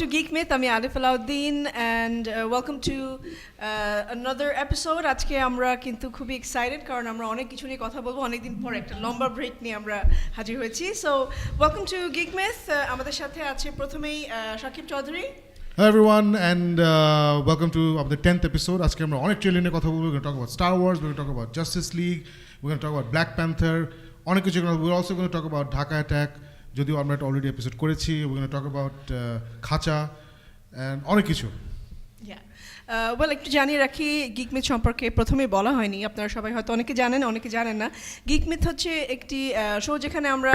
to Geek Myth. আমি আলিফ Alauddin and welcome to another episode. আজকে আমরা কিন্তু খুবই এক্সাইটেড কারণ আমরা অনেক কিছু নিয়ে কথা বলবো অনেকদিন পর একটা লম্বা ব্রেক নিয়ে আমরা হাজির হয়েছি। So welcome to Geek Myth. আমাদের সাথে আছে প্রথমেই Shakib Chowdhury. Hello everyone and welcome to the 10th episode. আজকে আমরা অনেক ট্রেলার নিয়ে কথা বলবো। We're going to talk about Star Wars, we're going to talk about Justice League, we're going to talk about Black Panther. অনেক কিছু we're also going to talk about Dhaka Attack. যদিও আমরা একটা অলরেডি এপিসোড করেছি। We're going to talk about Khacha and অনেক কিছু। Well একটু জানিয়ে রাখি গিক মিথ সম্পর্কে প্রথমেই বলা হয়নি, আপনারা সবাই হয়তো অনেকে জানেন অনেকে জানেন না। গিক মিথ হচ্ছে একটি শো যেখানে আমরা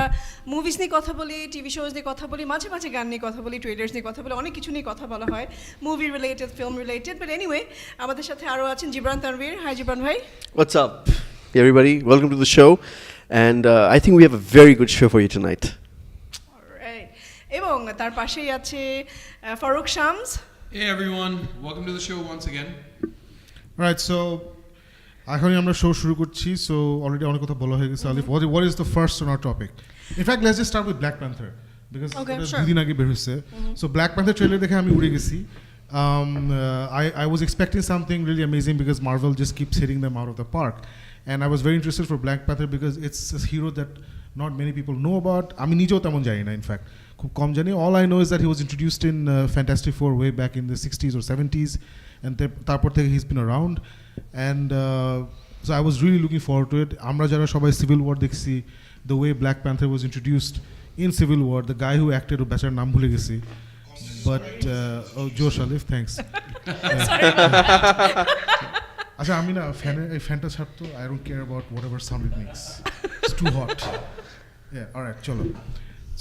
মুভিজ নিয়ে কথা বলি, টিভি শোজ নিয়ে কথা বলি, মাঝে মাঝে গান নিয়ে কথা বলি, ট্রেলার্স নিয়ে কথা বলি, অনেক কিছু নিয়ে কথা বলা হয়, movie related, film related. But anyway আমাদের সাথে আরও আছেন জিবরান তানভীর। হাই জিবরান ভাই। What's up everybody, welcome to the show and I think we have a very good show for you tonight. Alright. এবং তার পাশেই আছে Faruk Shams. Hey everyone, welcome to the show once again. Alright, so এখনই আমরা show শুরু করছি। So already অনেক কথা বলা হয়ে গেছে। আলিফ, what is the first on our topic? In fact, let's just start with Black Panther because দুদিন আগে বের হয়েছে। So Black Panther trailer দেখে আমি উড়ে গেছি। I was expecting something really amazing because Marvel just keeps hitting them out of the park, and I was very interested for Black Panther because it's a hero that not many people know about. আমি নিজেও তেমন জানি না, in fact খুব কম জানি। All I know is that he was introduced in Fantastic Four way back in the 60s or 70s, and তারপর থেকে he's been around, and so I was really looking forward to it. আমরা যারা সবাই Civil War দেখছি, the way Black Panther was introduced in Civil War, the guy who acted, বেচার নাম ভুলে গেছি, but Josh Alif, thanks. আচ্ছা আমি না ফ্যানটা ছাড়তো, I don't care about whatever sound it makes. It's too hot. Yeah, all right, চলো।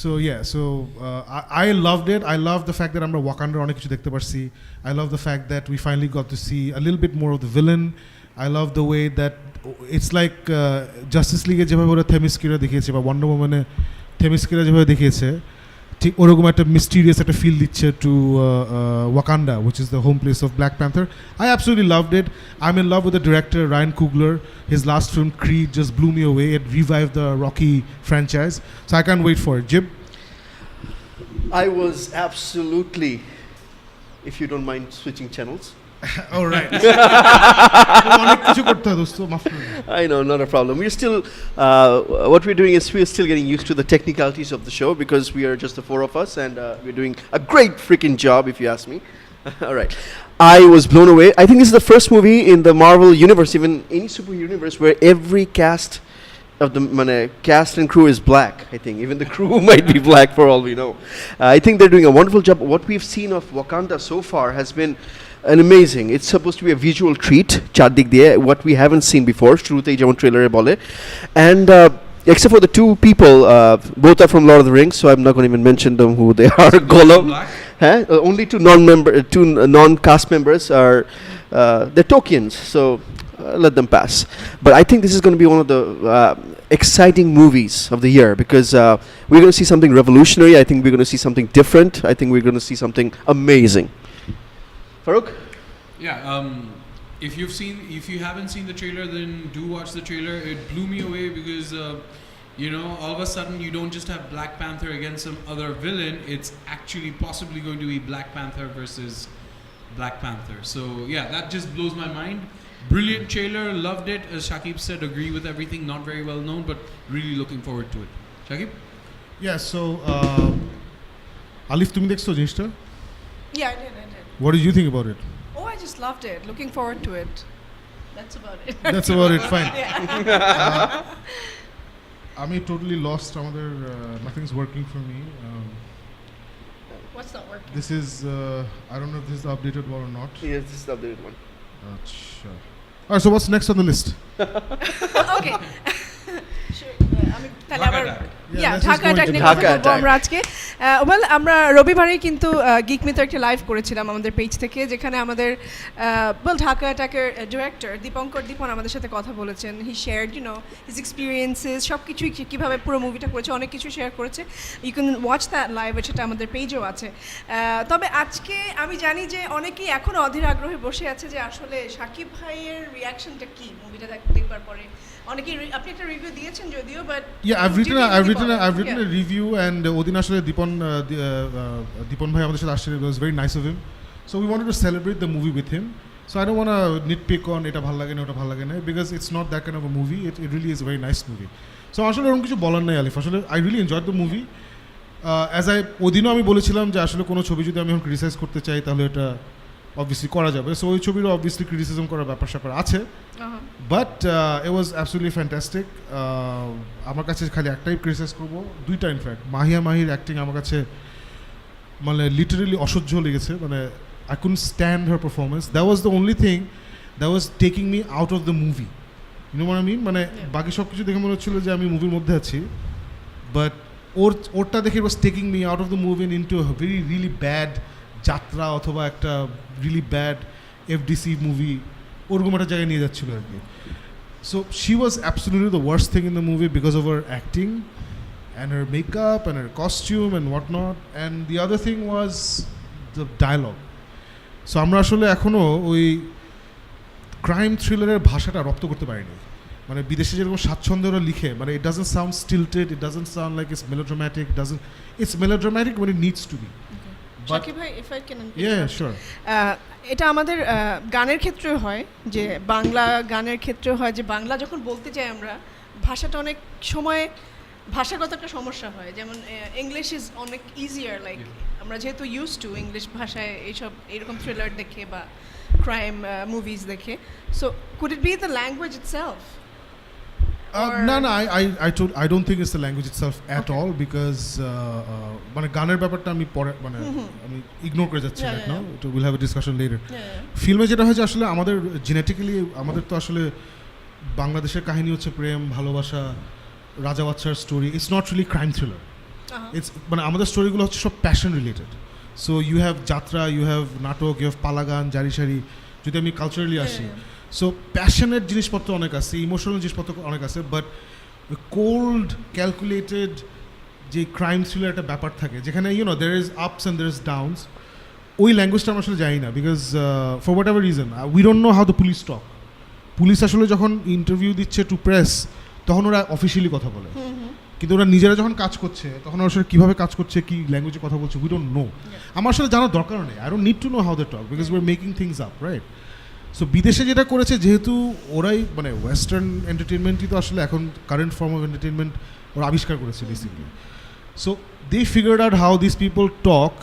So yeah, so I loved it. I love the fact that আমরা ওয়াকান্ডার অনেক কিছু দেখতে পারছি. I love the fact that we finally got to see a little bit more of the villain. I love the way that it's like Justice League যেভাবে ওরা থেমিস্কিরা দেখিয়েছে বা wonder ওম্যানে থেমিস্কিরা যেভাবে দেখিয়েছে, ঠিক ওরকম একটা মিস্টিরিয়াস একটা ফিল দিচ্ছে to Wakanda, which is the home place of Black Panther. I absolutely loved it. I'm in love with the director Ryan Coogler. His last film Creed just blew me away. It revived the Rocky franchise, so I can't wait for it. Jib? I was absolutely, if you don't mind switching channels. All right. অনেক কিছু করতে হয় দোস্ত, মাফ করুন। I know, not a problem. We're still, what we're doing is we're still getting used to the technicalities of the show because we are just the four of us and we're doing a great freaking job if you ask me. All right. I was blown away. I think this is the first movie in the Marvel universe, even any superhero universe, where every cast of the cast and crew is black. I think even the crew might be black for all we know. I think they're doing a wonderful job. What we've seen of Wakanda so far has been an amazing. It's supposed to be a visual treat. Chardik diye what we haven't seen before. Shrutei jemon trailer e bole, and except for the two people, both are from Lord of the Rings, so I'm not going to even mention them who they are. Gollum, only two non-cast members are they're Tolkiens, so let them pass. But I think this is going to be one of the exciting movies of the year because we're going to see something revolutionary. I think we're going to see something different. I think we're going to see something amazing. Farooq? Yeah, if you haven't seen the trailer, then do watch the trailer. It blew me away because you know, all of a sudden you don't just have Black Panther against some other villain. It's actually possibly going to be Black Panther versus Black Panther. So yeah, that just blows my mind. Brilliant trailer, loved it. As Shakib said, agree with everything. Not very well known, but really looking forward to it. Shakib? Yeah, so Alif, তুমি দেখছো জিনিসটা? Yeah, I did. What did you think about it? Oh, I just loved it. Looking forward to it. That's about it. That's about it, fine. আমি totally lost. আমাদের nothing's working for me. What's not working? This is I don't know if this is the updated one or not. Yes, this is the updated one. Acha. Alright, so what's next on the list? Okay. Sure. Dhaka Attack. Dhaka attack নিয়ে কথা বলবো আমরা আজকে। Well আমরা রবিবারেই কিন্তু gig myth একটা live করেছিলাম আমাদের পেজ থেকে, যেখানে আমাদের ঢাকা অ্যাটাকের ডিরেক্টর দীপন আমাদের সাথে কথা বলেছেন। হি শেয়ারড হিজ এক্সপিরিয়েন্সেস, সব কিছুই কীভাবে পুরো মুভিটা করেছে, অনেক কিছু শেয়ার করেছে। You can watch that live, সেটা আমাদের পেজেও আছে। তবে আজকে আমি জানি যে অনেকেই এখনও অধীর আগ্রহে বসে আছে যে আসলে শাকিব ভাইয়ের রিয়াকশনটা কী মুভিটা দেখবার পরে। অনেকেই আপনি একটা রিভিউ দিয়েছেন যদিও, but yeah, I've written written a review, and ওদিন আসলে দীপন ভাই আমাদের সাথে আসছে. It was very nice of him. So we wanted to celebrate the movie with him. So I don't want to nitpick on এটা ভালো লাগে না ওটা ভালো লাগে না, because it's not that kind of a movie. It really is a very nice movie. So আসলে ওরকম কিছু বলার নাই আলিফ. আসলে I really enjoyed the movie. ওদিনও আমি বলেছিলাম যে আসলে কোনো ছবি যদি আমি এখন ক্রিটিসাইজ করতে চাই তাহলে এটা অবভিয়াসলি করা যাবে. সো ওই ছবিরও অবভিয়াসলি ক্রিটিসিজম করার ব্যাপার স্যাপার আছে, but it was absolutely fantastic. আমার কাছে খালি একটাই ক্রিটিসাইজ করবো, দুইটা ইনফ্যাক্ট. মাহির অ্যাক্টিং আমার কাছে মানে লিটারেলি অসহ্য লেগেছে. মানে I couldn't stand her performance. That was the only thing that was taking me out of the movie. You know what I mean? মানে বাকি সব কিছু দেখে মনে হচ্ছিল যে আমি মুভির মধ্যে আছি, বাট ওরটা দেখে it was taking me out of the movie and into a very really bad যাত্রা অথবা একটা really bad FDC মুভি, ওরকম একটা জায়গায় নিয়ে যাচ্ছিল আর কি. So she was absolutely the worst thing in the movie because of her acting and her makeup and her costume and whatnot. And the other thing was the dialogue. So আমরা আসলে এখনও ওই ক্রাইম থ্রিলারের ভাষাটা রপ্ত করতে পারিনি. মানে বিদেশে যেরকম স্বাচ্ছন্দ্য ওরা লিখে, মানে it doesn't sound stilted, it doesn't sound like it's melodramatic, it's melodramatic when it needs to be. Shakib ভাই, if I can interrupt. Yeah, sure. এটা আমাদের গানের ক্ষেত্রে হয়, যে বাংলা গানের ক্ষেত্রে হয় যে বাংলা যখন বলতে চাই আমরা, ভাষাটা অনেক সময় ভাষাগত একটা সমস্যা হয়. যেমন ইংলিশ ইজ অনেক ইজিয়ার, লাইক আমরা যেহেতু ইউজ টু ইংলিশ ভাষায় এইসব এরকম থ্রিলার দেখে বা ক্রাইম মুভিজ দেখে. So could it be the language itself? No, I don't think it's the language itself at all, because মানে গানের ব্যাপারটা আমি পরে মানে আমি ইগনোর করে যাচ্ছি right now. We'll have a discussion later. ফিল্মে যেটা হয়েছে আসলে আমাদের জেনেটিক্যালি আমাদের তো আসলে বাংলাদেশের কাহিনী হচ্ছে প্রেম, ভালোবাসা, রাজা বাচ্চার story. It's not really crime thriller. It's মানে আমাদের স্টোরিগুলো হচ্ছে সব passion related. So you have jatra, you have natak, you have palagan, jarisari. যদি আমি কালচারালি আসি, সো প্যাশনের জিনিসপত্র অনেক আছে, ইমোশনাল জিনিসপত্র অনেক আছে, বাট কোল্ড ক্যালকুলেটেড যে ক্রাইম থ্রিলার একটা ব্যাপার থাকে যেখানে you know there is ups and there is downs, ওই ল্যাঙ্গুয়েজটা আমরা আসলে জানি না. Because for whatever reason we don't know how the police talk. Police আসলে যখন ইন্টারভিউ দিচ্ছে টু প্রেস, তখন ওরা অফিসিয়ালি কথা বলে, কিন্তু ওরা নিজেরা যখন কাজ করছে তখন আসলে কীভাবে কাজ করছে, কী ল্যাঙ্গুয়েজে কথা বলছে, উই ডোন্ট নো. আমার আসলে জানার দরকার নেই. I don't need to know how they talk, because we are making things up, right? So বিদেশে যেটা করেছে, যেহেতু ওরাই মানে ওয়েস্টার্ন এন্টারটেনমেন্টই তো আসলে এখন কারেন্ট ফর্ম অফ এন্টারটেনমেন্ট ওরা আবিষ্কার করেছে basically. So they figured out how this people talk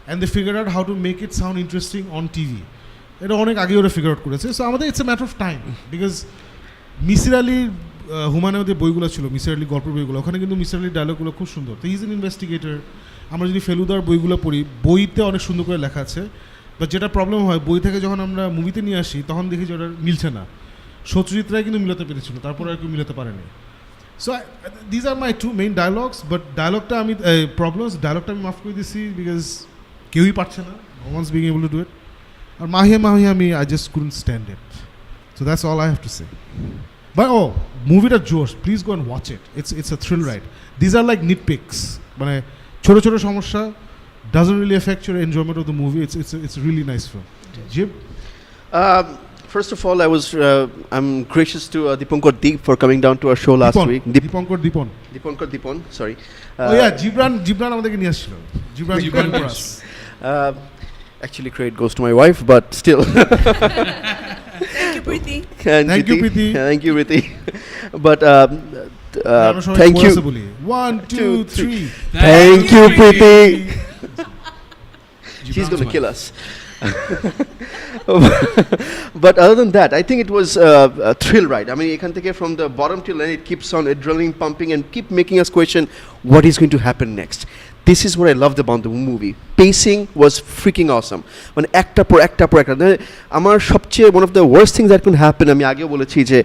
and they figured out how to make it sound interesting on TV. এটা অনেক আগে ওরা ফিগার আউট করেছে. সো আমাদের it's a matter of time, because Misir আলির হুমায়ুনের যে বইগুলো ছিল, মিসির আলির গল্পের বইগুলো, ওখানে কিন্তু মিসির আলির ডায়লগগুলো খুব সুন্দর. তো হি ইজ এন ইনভেস্টিগেটর. আমরা যদি ফেলুদার বইগুলো পড়ি, বইতে অনেক সুন্দর করে লেখা আছে, বাট যেটা প্রবলেম হয় বই থেকে যখন আমরা মুভিতে নিয়ে আসি তখন দেখি যে ওটা মিলছে না. সত্যজিৎ রায় কিন্তু মিলাতে পেরেছিল, তারপরে আর কেউ মিলাতে পারেনি. So these are my two main dialogues. But ডায়লগটা আমি ডায়লগটা আমি মাফ করে দিচ্ছি, বিকজ কেউই পারছে না, no one's being able to do it. আর মাহিয়া আমি I just couldn't stand it. So that's all I have to say. But মুভিটা জোশ, please go and watch it. It's a thrill ride. These are like nitpicks, মানে ছোটো ছোটো সমস্যা doesn't really affect your enjoyment of the movie. It's a really nice film. Jib? First of all, I'm gracious to Dipankar Deep for coming down to our show last week. Dipankar Dipon, sorry. Oh yeah, Gibran আমাদেরকে নিয়ে আসছিল. Gibran for us. Actually, credit goes to my wife, but still. Thank you, Preeti. Thank you, Preeti. Thank you, Preeti. But thank you. 1, 2, 3. Thank you, Preeti. She's going to kill us. But other than that, I think it was a thrill ride. I mean, ekan theke from the bottom till end, it keeps on adrenaline pumping and keep making us question what is going to happen next. This is what I loved about the movie. Pacing was freaking awesome. When একটা পর একটা আমার সবচেয়ে one of the worst things that could happen, আমি আগেও বলেছি যে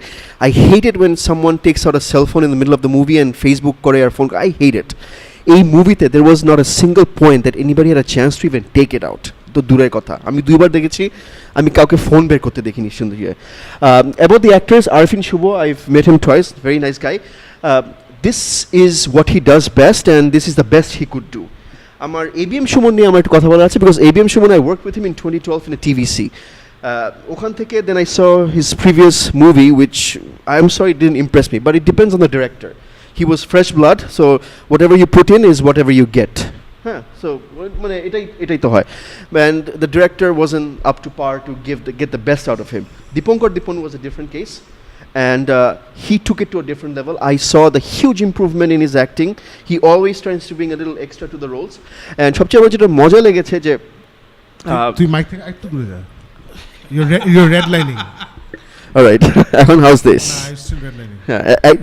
I hate it when someone takes out a cell phone in the middle of the movie and Facebook করে আর ফোন. I hate it. এই মুভিতে there was not a single point that anybody had a chance to even take it out. তো দূরের কথা, আমি দুইবার দেখেছি, আমি কাউকে ফোন বের করতে দেখিনি সুন্দর. About the actors, Arifin Shubo, I've met him twice, very nice guy. This is what he does best and this is the best he could do. আমার ABM সুমন নিয়ে আমার একটু কথা বলা আছে, because ABM Suman I worked with him in 2012 in a TVC. ওখান থেকে then I saw his previous movie which I am sorry it didn't impress me, but it depends on the director. he was fresh blood, so whatever you put in is whatever you get. So মানে এটাই তো হয়, and the director wasn't up to par to get the best out of him. Dipankar Dipon was a different case, and he took it to a different level. I saw the huge improvement in his acting. He always tries to bring a little extra to the roles, and সবচেয়ে আমার যেটা মজা লেগেছে যে তুই mic থেকে একটু দূরে যা, you're redlining. all right. এখন how's this? Nah, I'm still redlining.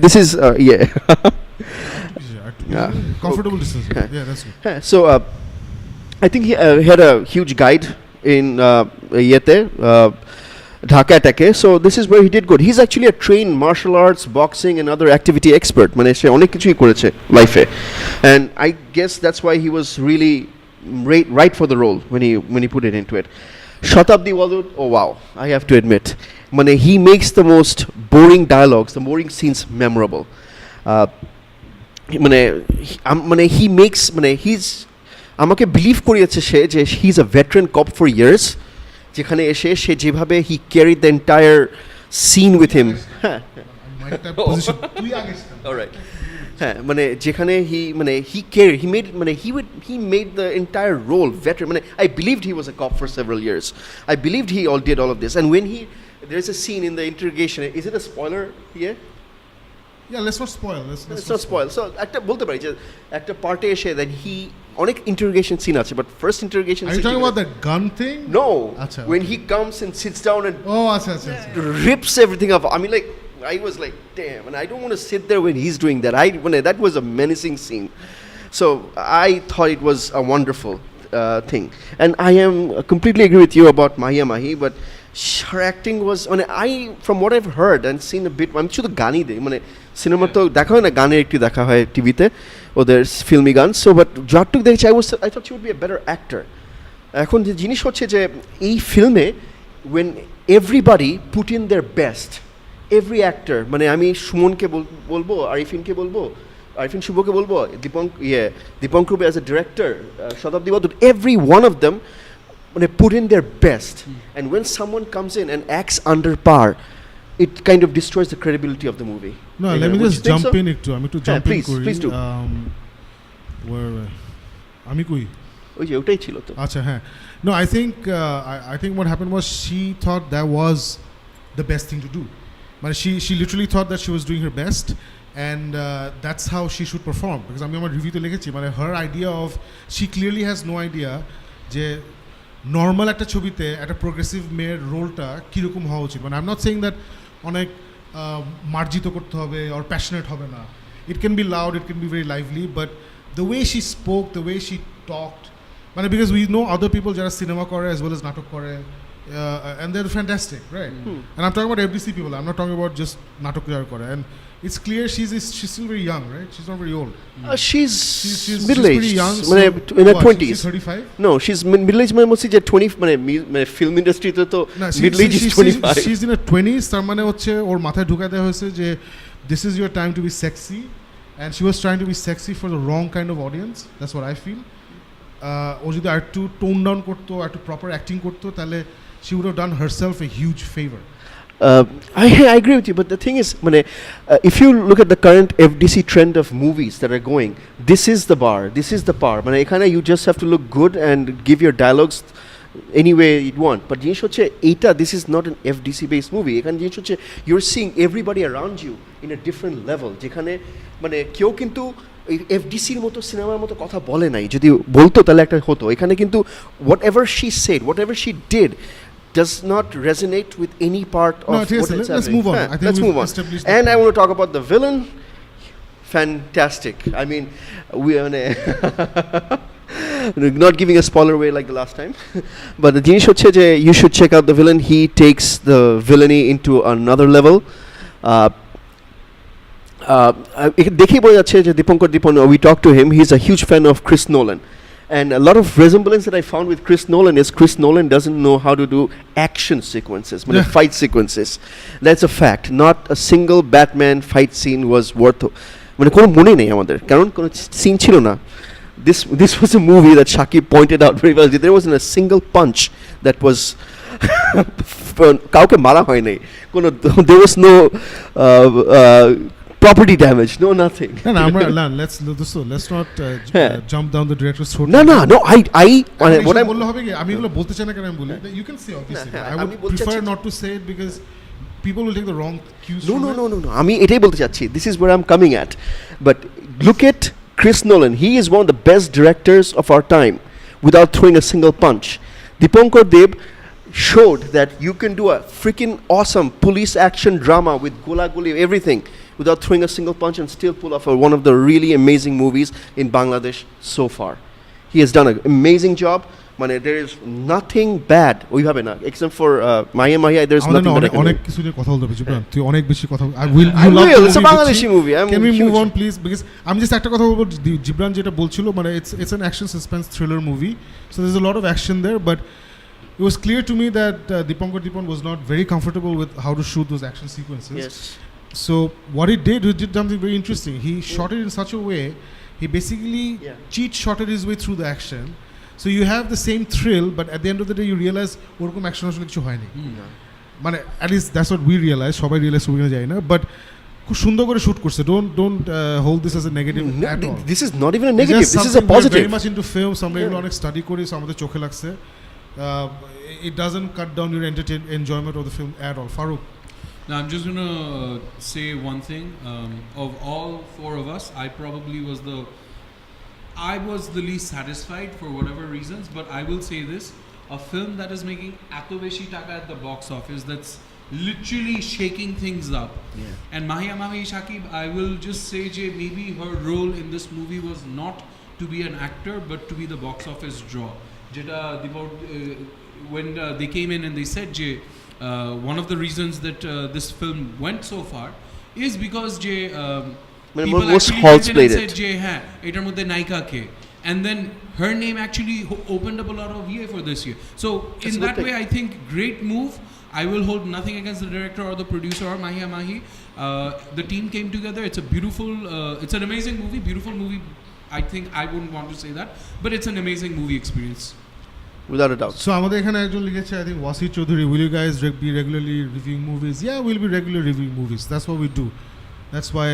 This is yeah. Comfortable distance. Yeah, that's good. So I think he had a huge guide in Dhaka Attack. So this is where he did good. He's actually a trained martial arts, boxing, and other activity expert. মানে সে অনেক কিছুই করেছে লাইফে, and I guess that's why he was really right for the role when he put it into it. Shatabdi Walud, oh wow, I have to admit, মানে he makes the most boring dialogues, the boring scenes memorable. মানে he makes মানে he's আমাকে believe করিয়েছে সে যে he is a veteran cop for years, যেখানে এসে সে যেভাবে he carried the entire scene with him. হ্যাঁ হ্যাঁ, মানে যেখানে he made the entire role veteran. মানে I believed he was a cop for several years. I believed he did all of this, and when there's a scene in the interrogation. Is it a spoiler here? Yeah, let's not spoil. Let's not spoil. So একটা বলতে পারি যে একটা পার্টে এসে that he অনেক interrogation scene আছে, but first interrogation scene. Are you talking about that gun thing? No. Achha, when he comes and sits down and rips everything up. I mean, like, I was like, damn, and I don't want to sit there when he's doing that. That was a menacing scene. So I thought it was a wonderful thing, and I am completely agree with you about Mahia Mahi, but her acting was, from what I've heard and seen a bit, আমি শুধু গানই দিই, মানে cinema তো দেখা হয় না, গানের একটু দেখা হয় টিভিতে, ওদের ফিল্মি গান। সো বাট যতটুকু দেখছি I thought she would be a better actor. এখন যে জিনিস হচ্ছে যে এই ফিল্মে when everybody put in their best, every actor, মানে আমি সুমনকে বলবো, আরিফিনকে বলবো, আরিফিন শুভকে বলবো, Dipankar as a director, Shatabdi বদুর, every one of them put in their best. And when someone comes in and acts under par, it kind of destroys the credibility of the movie. No, let me just jump in একটু, আমি একটু jump in করি। Please do. আমি কই ওই যে ওটাই ছিল তো। আচ্ছা হ্যাঁ, no, I think what happened was she thought that was the best thing to do. মানে she literally thought that she was doing her best, and that's how she should perform, because আমি আমার রিভিউতে লিখেছি, মানে her idea of, she clearly has no idea যে normal একটা ছবিতে একটা প্রোগ্রেসিভ মেয়ের রোলটা কীরকম হওয়া উচিত। মানে I am not saying that অনেক মার্জিত করতে হবে অর প্যাশনেট হবে না, it can be loud, it can be very lively, but the way she spoke, the way she talked, মানে because we know other people যারা সিনেমা করে as well as নাটক করে, and they're fantastic, right? And I'm talking about FDC people, I'm not talking about just natok যারা করে, and it's clear she's still very young, right? She's not very old. She's middle-aged, pretty young, so in her 20s. She's 35? No, she's middle-aged, মানে মনে যে 20, মানে film industry তো middle-aged is 25. She's in her 20s, তার মানে হচ্ছে ওর মাথায় ঢুকায় দেওয়া হয়েছে যে this is your time to be sexy, and she was trying to be sexy for the wrong kind of audience. That's what I feel. ও যদি আর একটু টোন ডাউন করতো, আর একটু প্রপার অ্যাক্টিং করতো, তাহলে she would have done herself a huge favor. I agree with you, but the thing is, if you look at the current FDC trend of movies that are going, this is the bar, this is the par. You just have to look good and give your dialogues any way you want. But this is not an FDC based movie. You're seeing everybody around you in a different level. কেউ কিন্তু এফডিসির মতো সিনেমার মতো কথা বলে নাই, যদি বলতো তাহলে একটা হতো। এখানে কিন্তু whatever she said, whatever she did does not resonate with any part of what is happening. Let's move on. Let's move on. And I want to talk about the villain. Fantastic. I mean, we are not giving a spoiler away like the last time, but the জিনিস হচ্ছে যে you should check out the villain. He takes the villainy into another level. দেখেই বোঝা যাচ্ছে যে দীপঙ্কর দীপন, we talked to him, he's a huge fan of Chris Nolan. And a lot of resemblance that I found with Chris Nolan is Chris Nolan doesn't know how to do action sequences, fight sequences. That's a fact. Not a single Batman fight scene was worth, কোনো মনে নেই আমাদের, কারণ কোনো scene ছিল না। This was a movie that Shakib pointed out very well. There wasn't a single punch that was কাউকে মারা হয় নাই, there was no property damage, no nothing. No, let's not jump down the director's throat. No, I what I'm বললে হবে কি আমি এগুলো বলতে চাই না কেন আমি বলি you can say obviously I would prefer not to say it because people will take the wrong cues from it. No আমি এটাই বলতে চাচ্ছি, this is where I'm coming at, but look at Chris Nolan. He is one of the best directors of our time without throwing a single punch. Dipankar Deb showed that you can do a freaking awesome police action drama with gola guli everything without throwing a single punch and still pull off one of the really amazing movies in Bangladesh so far. He has done an amazing job. There is nothing bad ওইভাবে না except for Mahiya Mahiya there is nothing bad. অনেক কিছু নিয়ে কথা বলতে পারছি তুই অনেক বেশি কথা I will it's a Bangladeshi movie. Can we move on please because I'm just একটা কথা বলবো জিবরান যেটা বলছিল it's an action suspense thriller movie so there's a lot of action there but it was clear to me that Dipankar Dipan was not very comfortable with how to shoot those action sequences. Yes. So what he did something very interesting. He shot it in such a way, he basically cheat shotted his way through the action. So you have the same thrill, but at the end of the day you realize ওরকম action আসলে কিছু হয়নি. At least that's what we realize. সবাই realize ওখানে যায় না, but খুব সুন্দর করে shoot করছে. Don't hold this as a negative at all. This is not even a negative. This is a positive. Very much into film. আমরা এগুলো অনেক study করি, so আমাদের চোখে লাগছে. It doesn't cut down your enjoyment of the film at all. Farooq. Now I'm just gonna say one thing. Of all four of us, I was the least satisfied for whatever reasons. But I will say this: a film that is making eto beshi taka at the box office, that's literally shaking things up. And Mahiya Mahi Shakib, I will just say, Jay, maybe her role in this movie was not to be an actor, but to be the box office draw. Jeta when they came in and they said, Jay, one of the reasons that this film went so far is because Jay people actually went in and said, Jay, etar moddhe naika ke, and then her name actually opened up a lot of year for this year. So in that way, I think great move. I will hold nothing against the director or the producer or Mahiya Mahi. The team came together. It's a beautiful, it's an amazing movie, beautiful movie. I think I wouldn't want to say that, but it's an amazing movie experience. Without a doubt. So আমাদের এখানে একজন লিখেছে I think Wasi Chaudhary, will you guys be regularly reviewing movies? Yeah, we'll be regularly reviewing movies. That's what we do. That's why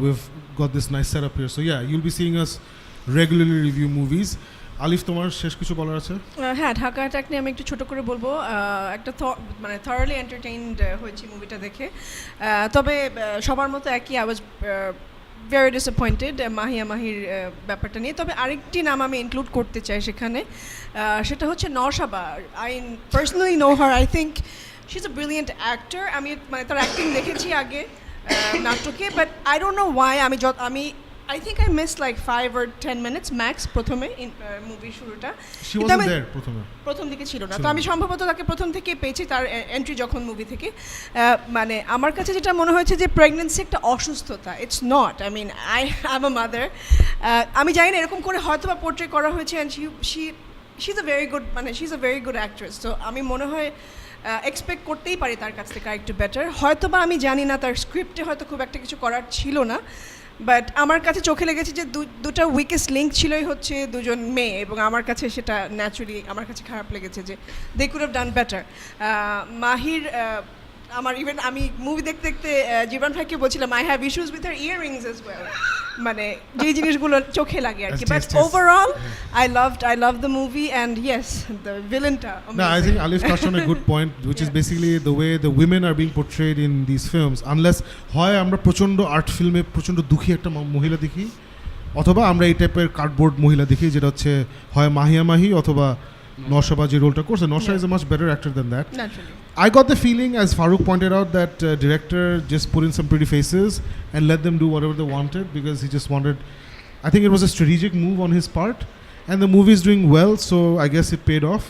we've got this nice setup here. So yeah, you'll be seeing us regularly review movies. আলিফ তোমার শেষ কিছু বলার আছে? হ্যাঁ, Dhaka attack নিয়ে আমি একটু ছোট করে বলবো। একটা thoroughly entertained হয়েছি মুভিটা দেখে। তবে সবার মতো একই I was very disappointed Mahiya মাহির ব্যাপারটা নিয়ে। তবে আরেকটি নাম আমি ইনক্লুড করতে চাই সেখানে, সেটা হচ্ছে Naushaba. I personally know her. I think she's a brilliant actor. আমি তার অ্যাক্টিং দেখেছি আগে নাটকে, but I don't know why I think I missed like 5 or 10 minutes max প্রথমে মুভি শুরুটা। She wasn't there প্রথম দিকে ছিল না, তো আমি সম্ভবত তাকে প্রথম থেকে পেয়েছি তার এন্ট্রি যখন মুভি থেকে। আমার কাছে যেটা মনে হয়েছে যে প্রেগন্যান্সি একটা অসুস্থতা, it's not. I mean I am a mother. আমি জানি না এরকম করে হয়তো বা পোর্ট্রে করা হয়েছে, and she is a very good actress. তো আমি মনে হয় এক্সপেক্ট করতেই পারি তার কাছ থেকে একটু বেটার। হয়তো বা আমি জানি না, তার স্ক্রিপ্টে হয়তো খুব একটা কিছু করার ছিল না, বাট আমার কাছে চোখে লেগেছে যে দুটা উইকেস্ট লিঙ্ক ছিলই হচ্ছে দুজন মেয়ে, এবং আমার কাছে সেটা ন্যাচুরালি আমার কাছে খারাপ লেগেছে যে they could have done better. Mahir আমি মুভি দেখতে দেখতে জীবন ভাইকে বলছিলাম I have issues with her earrings as well, মানে যেই জিনিসগুলো চোখে লাগে আর কি। But overall I loved the movie, and yes, the villainটা amazing. No, I think Alif touched on a good point, which is basically the way the women are being portrayed in these films. Unless হয় আমরা প্রচন্ড art ফিল্মে প্রচন্ড দুঃখী একটা মহিলা দেখি, অথবা আমরা এই টাইপের কার্ডবোর্ড মহিলা দেখি, যেটা হচ্ছে হয় মাহিয়া মাহি অথবা নওশাবা যে রোলটা করছে। নওশা is a much better actor than that. Naturally. I got the feeling, as Farooq pointed out, that director just put in some pretty faces and let them do whatever they wanted, because he just wanted, I think it was a strategic move on his part, and the movie is doing well, so I guess it paid off.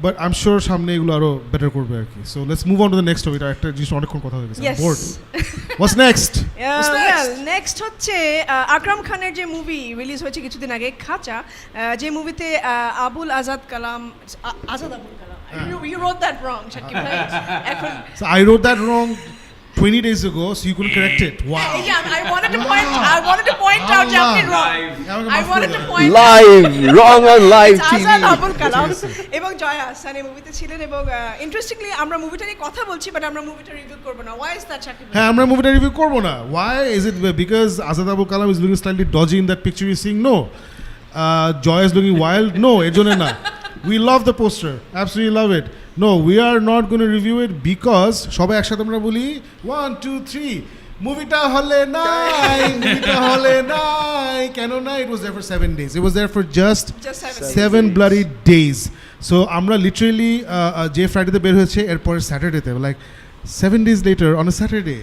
But I'm sure সামনে এগুলো আরো better করবে আর কি। So let's move on to the next topic. একটা জিনিস অনেকক্ষণ কথা হয়ে গেছে, I'm bored. What's next? Next হচ্ছে আকরাম খানের যে মুভি রিলিজ হয়েছে কিছুদিন আগে, খাঁচা, যে মুভিতে আবুল আজাদ কালাম। You wrote that wrong, Shakib bhai. So I wrote that wrong 20 days ago, so you couldn't correct it. Wow. I wanted to point out যে আপনি wrong. I wanted to point out Live, wrong on live TV. Azad Abul Kalam এবং জয়া আহসান এই মুভিতে ছিলেন এবং interestingly আমরা মুভিটা নিয়ে কথা বলছি বাট আমরা মুভিটা রিভিউ করব না. Why is that, Shakib? হ্যাঁ আমরা মুভিটা রিভিউ করবো না. Why is it because Azad Abul Kalam is looking slightly dodgy in that picture you're seeing? No. Joy is looking wild? No, এর জন্য না. We love the poster. Absolutely love it. No, we are not going to review it because সবাই একসাথে আমরা বলি 1 2 3 মুভিটা হলে নাই মুভিটা হলে নাই কেন না? It was there for 7 days. It was there for just 7 bloody days. So আমরা literally যে ফ্রাইডেতে বের হয়েছে এরপরে স্যাটারডেতে like 7 days later on a Saturday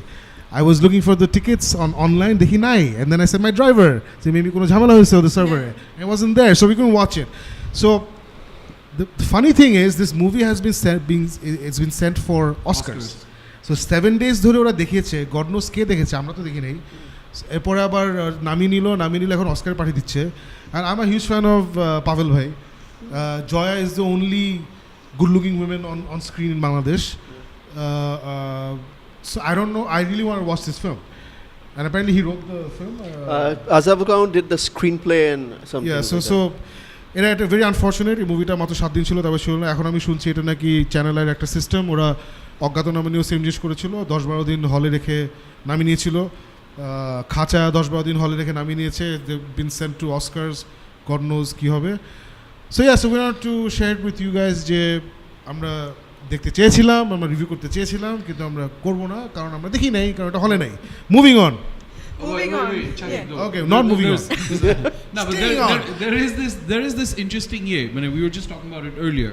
I was looking for the tickets on online দেখি নাই and then I said my driver যে maybe কোনো ঝামেলা হয়েছে on the server. It wasn't there so we couldn't watch it. So the funny thing is this movie has been sent for Oscars. So 7 days ধরে ওরা দেখিয়েছে. God knows কে দেখেছে, আমরা তো দেখি নাই. এরপরে আবার নামিয়ে নিল এখন অস্কার পাঠিয়ে দিচ্ছে. And I'm a huge fan of Pavel bhai. Joya is the only good looking woman on screen in Bangladesh. So I don't know, I really want to watch this film. And apparently he wrote the film. Azad Abul Kalam did the screenplay and something. Yeah, like so এটা একটা very unfortunate. এই মুভিটা মাত্র 7 দিন ছিল তবে ছিল না. এখন আমি শুনছি এটা নাকি চ্যানেলের একটা সিস্টেম, ওরা অজ্ঞাতনামা নিয়েও সেম জিনিস করেছিল. 10-12 দিন হলে রেখে নামিয়ে নিয়েছিল. খাঁচা 10-12 দিন হলে রেখে নামিয়ে নিয়েছে. They been sent to Oscars, God knows কী হবে. So so we want to share with you guys যে আমরা দেখতে চেয়েছিলাম, আমরা রিভিউ করতে চেয়েছিলাম কিন্তু আমরা করবো না কারণ আমরা দেখি নাই, কারণ এটা হলে নাই. Moving on. Moving on. Okay, not moving on. No, but there is this interesting we were just talking about it earlier.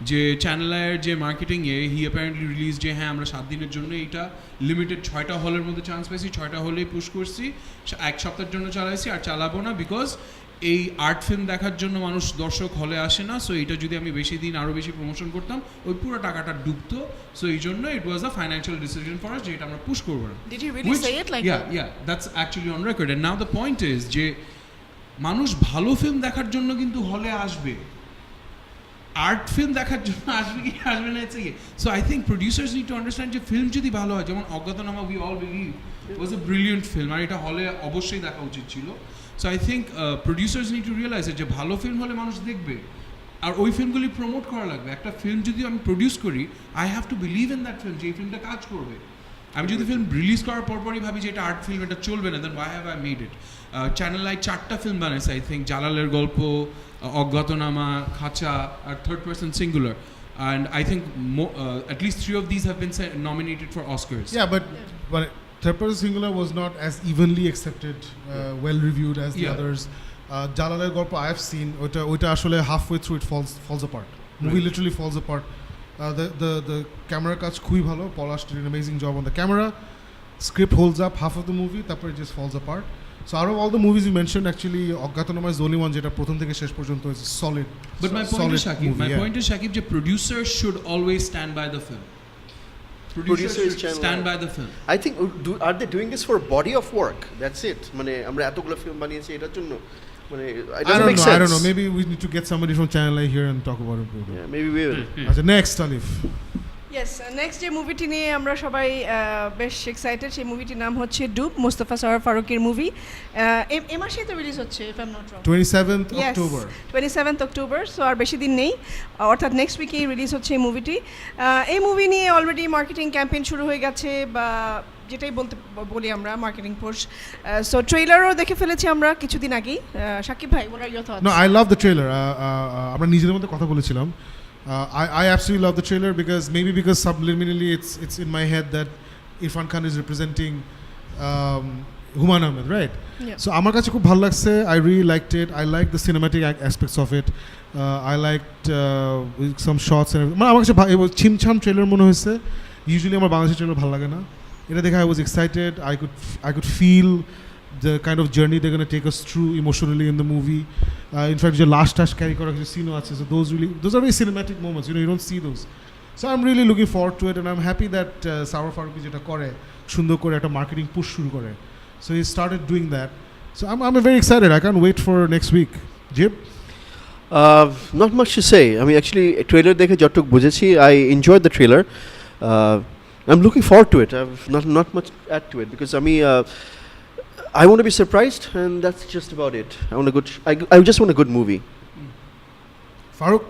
যে চ্যানেলের যে মার্কেটিং হি অ্যাপারেন্টলি রিলিজ যে হ্যাঁ আমরা 7 দিনের জন্য এটা লিমিটেড 6টা হলের মধ্যে চান্স পেয়েছি, 6টা হলেই পুশ করছি, 1 সপ্তাহের জন্য চালাইছি আর চালাবো না বিকজ এই আর্ট ফিল্ম দেখার জন্য মানুষ দর্শক হলে আসে না. সো এটা যদি আমি বেশি দিন আরও বেশি প্রমোশন করতাম ওই পুরো টাকাটা ডুবতো. সো এই জন্য ইট ওয়াজ আ ফাইন্যান্সিয়াল ডিসিশন ফর আস যে এটা আমরা পুশ করবো না. Did he really say it like that? Yeah, that's actually on record. And now the point is যে মানুষ ভালো ফিল্ম দেখার জন্য কিন্তু হলে আসবে, আর্ট ফিল্ম দেখার জন্য আসবে কি আসবে না এসে. So I think producers need to understand যে ফিল্ম যদি ভালো হয়, যেমন Ogyatonama we all believe was a brilliant film আর এটা হলে অবশ্যই দেখা উচিত ছিল. So I think producers need to realise যে ভালো ফিল্ম হলে মানুষ দেখবে আর ওই ফিল্মগুলি প্রমোট করা লাগবে. একটা ফিল্ম যদি আমি প্রডিউস করি I have to believe in that film যে এই ফিল্মটা কাজ করবে. আমি যদি ফিল্ম রিলিজ করার পরপরই ভাবি যে এটা আর্ট ফিল্ম, এটা চলবে না, then why have I made it. Channel I 4টা ফিল্ম বানাইছে আই থিঙ্ক, জালালের গল্প, অজ্ঞাতনামা, খাঁচা আর third person singular. And I think at least 3 of these have been nominated for Oscars. Yeah, but Third Person Singular was not as evenly accepted, well reviewed as the others. Jalaler Gorpo I have seen, oita ashole halfway through it falls apart. Movie literally falls apart. The camera cuts খুবই ভালো. Polash did an amazing job on the camera. Script holds up half of the movie, তারপর it just falls apart. So out of all the movies you mentioned, actually Oggatanama is the only one যেটা প্রথম থেকে শেষ পর্যন্ত is solid. But my point is Shakib, যে producers should always stand by the film. Producers should stand by the film. I think are they doing this for a body of work? That's it. মানে আমরা এতগুলো film বানিয়েছি এটার জন্য. মানে I don't know. Maybe we need to get somebody from Channel I here and talk about it. Yeah, maybe we will. আচ্ছা next Alif. Yes, next যে মুভিটি নিয়ে আমরা সবাই বেশ এক্সাইটেড, সেই মুভিটির নাম হচ্ছে ডুব, মোস্তফা সরোয়ার ফারুকের মুভি. এই মাসেই তো রিলিজ হচ্ছে if I'm not wrong. 27th October. 27th October, so আর বেশি দিন নেই, অর্থাৎ নেক্সট উইকেই রিলিজ হচ্ছে এই মুভিটি. এই মুভি নিয়ে অলরেডি মার্কেটিং ক্যাম্পেইন শুরু হয়ে গেছে, বা যেটাই বলি আমরা মার্কেটিং পুশ. সো ট্রেলারও দেখে ফেলেছি আমরা কিছুদিন আগেই. শাকিব ভাই, what are your thoughts? No, I love the trailer. আমরা নিজেদের মধ্যে কথা বলেছিলাম. I absolutely love the trailer because subliminally it's in my head that Irfan Khan is representing Humayun Ahmed, right? Yeah. So আমার কাছে খুব ভালো লাগছে. I really liked it. I liked the cinematic aspects of it. I liked some shots and মানে আমার কাছে ছিমছাম trailer মনে হয়েছে. Usually আমার বাংলাদেশি ট্রেলার ভালো লাগে না. এটা দেখে I was excited. I could feel the kind of journey they're going to take us through emotionally in the movie. In fact, the last touch carry kora scene আছে, so those are very cinematic moments, you don't see those. So I'm really looking forward to it, and I'm happy that Sawar Faruqi যেটা করে সুন্দর করে একটা marketing push শুরু করে. So he started doing that. So I'm very excited. I can't wait for next week. Jib? Not much to say. I mean, actually, trailer দেখে যতটুকু বুঝেছি, I enjoyed the trailer. I'm looking forward to it. I've not much to add to it because I want to be surprised, and that's just about it. I just want a good movie. Farooq?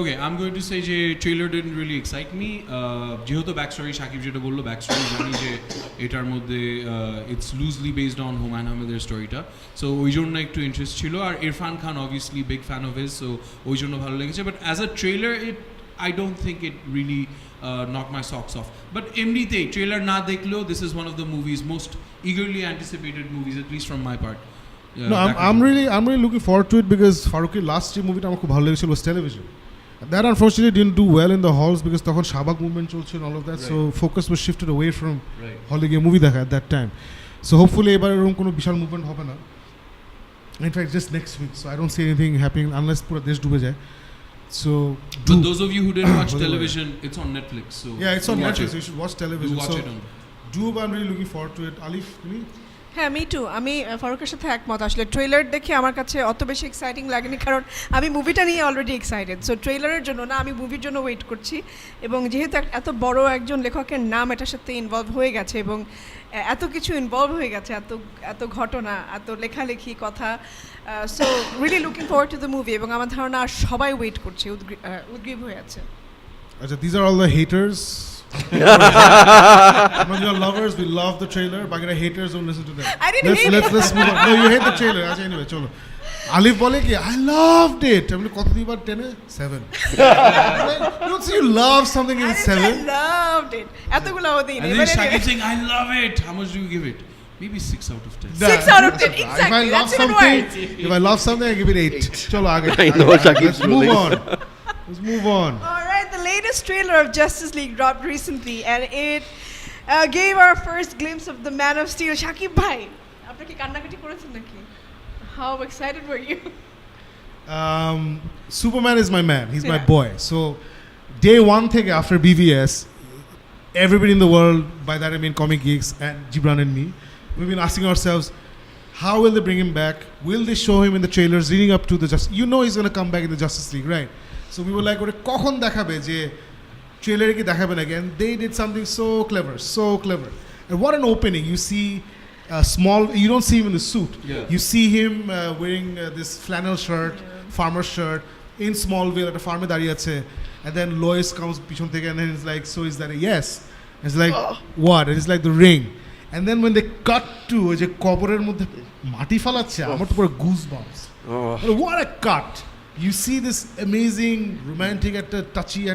Okay, I'm going to say যে trailer didn't really excite me. যেহেতু backstory Shakib যেটা বললো backstory জানি যে এটার মধ্যে it's loosely based on Humayun আহমেদের স্টোরিটা, সো ওই জন্য একটু ইন্টারেস্ট ছিল। আর ইরফান খান obviously big fan of his, so ওই জন্য ভালো লেগেছে। But as a trailer, I don't think it really knocked my socks off. But এমনিতেই trailer না দেখলেও this is one of the movies most eagerly anticipated movies, at least from my part. No, I'm really looking forward to it because Farooq's last movie আমার খুব ভালো লেগেছিল was Television. That unfortunately didn't do well in the halls because তখন Shahbag movement চলছে and all of that, so focus was shifted away from hall গিয়ে movie দেখা at that time. So hopefully এবার এরকম কোনো বিশাল movement হবে না. In fact, just next week, so I don't see anything happening unless পুরো দেশ ডুবে যায়. So but those of you who didn't watch Television, it's on Netflix, so yeah, it's on Netflix, so you should watch Television. Watch it on. I'm really looking forward to it. Alif, me? হ্যাঁ, me two. আমি ফারুকের সাথে একমত। আসলে trailer দেখে আমার কাছে অত বেশি এক্সাইটিং লাগেনি, কারণ আমি মুভিটা নিয়ে অলরেডি এক্সাইটেড। সো ট্রেলারের জন্য না, আমি মুভির জন্য ওয়েট করছি। এবং যেহেতু এত বড় একজন লেখকের নাম এটার সাথে ইনভলভ হয়ে গেছে এবং এত কিছু ইনভলভ হয়ে গেছে, এত ঘটনা, এত লেখালেখি, কথা, so really looking forward to the movie. এবং আমার ধারণা সবাই ওয়েট করছে, উদ্গ্রীব হয়ে আছে। আচ্ছা, these are all the haters. Among your lovers, we love the trailer. Bagera haters, don't listen to them. I didn't hate it. Let's move on. No, you hate the trailer. Acha, anyway, cholo. Alif bole ki I loved it. I mean, koto dibar 10 e 7. Don't say you love something in 7. I loved it. এতগুলো দিন। And then Shakib saying I love it. How much do you give it? Maybe 6 out of 10. 6 out of 10, exactly. If I love something, I give it 8. Cholo, aage. I know Shakib's Let's move on. Let's move on. All right, the latest trailer of Justice League dropped recently, and it gave our first glimpse of the Man of Steel. Shakib bhai, apni ki kannakati korechen naki? How excited were you? Superman is my man. He's my boy. So, day one theke after BVS, everybody in the world, by that I mean comic geeks and Gibran and me, we've been asking ourselves, how will they bring him back? Will they show him in the trailers leading up to the You know he's going to come back in the Justice League, right? So we were like, কখন দেখাবে যে ট্রেলারে কি দেখাবেন again? They did something so clever. And what an opening. You see you don't see him in the suit. Yeah. You see him wearing this flannel shirt, farmer shirt, in Smallville at a farmer দাঁড়িয়ে আছে. And then Lois comes পিছন থেকে and then it's like, so is that a yes? And it's like, what? And it's like the ring. And then when they cut to ওই যে কবরের মধ্যে মাটি ফালাচ্ছে, আমার তো পুরো goosebumps. What a cut. You see this amazing romantic touching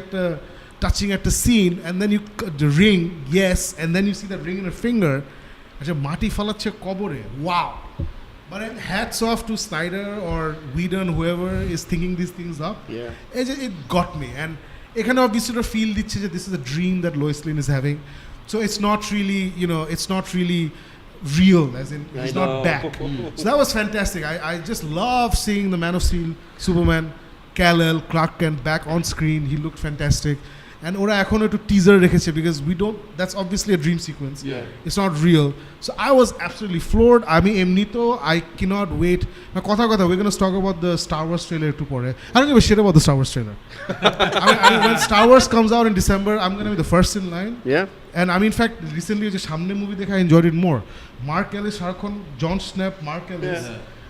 at the scene, and then you the ring, yes, and then you see that ring in her finger. Acha mati falache kobore. Wow. But hats off to Snyder or Whedon, whoever is thinking these things up. Yeah. It got me, and ekhane obviously to feel dichche je this is a dream that Lois Lane is having. So it's not really, it's not really real, as in he's not back. So that was fantastic. I just love seeing the Man of Steel, Superman, Kal-El, Clark Kent back on screen. He looked fantastic. And ওরা এখন একটু teaser রেখেছে because that's obviously a dream sequence. Yeah. It's not real. So I was absolutely floored. আমি এমনিতো I cannot wait. Now কথা we're going to talk about the Star Wars trailer একটু পরে. I don't give a shit about the Star Wars trailer. I mean, when Star Wars comes out in December, I'm going to be the first in line. Yeah. And I mean, in fact, recently যে সামনে movie দেখে I enjoyed it more. Mark Ellis সারাক্ষণ John Snap, Mark Ellis,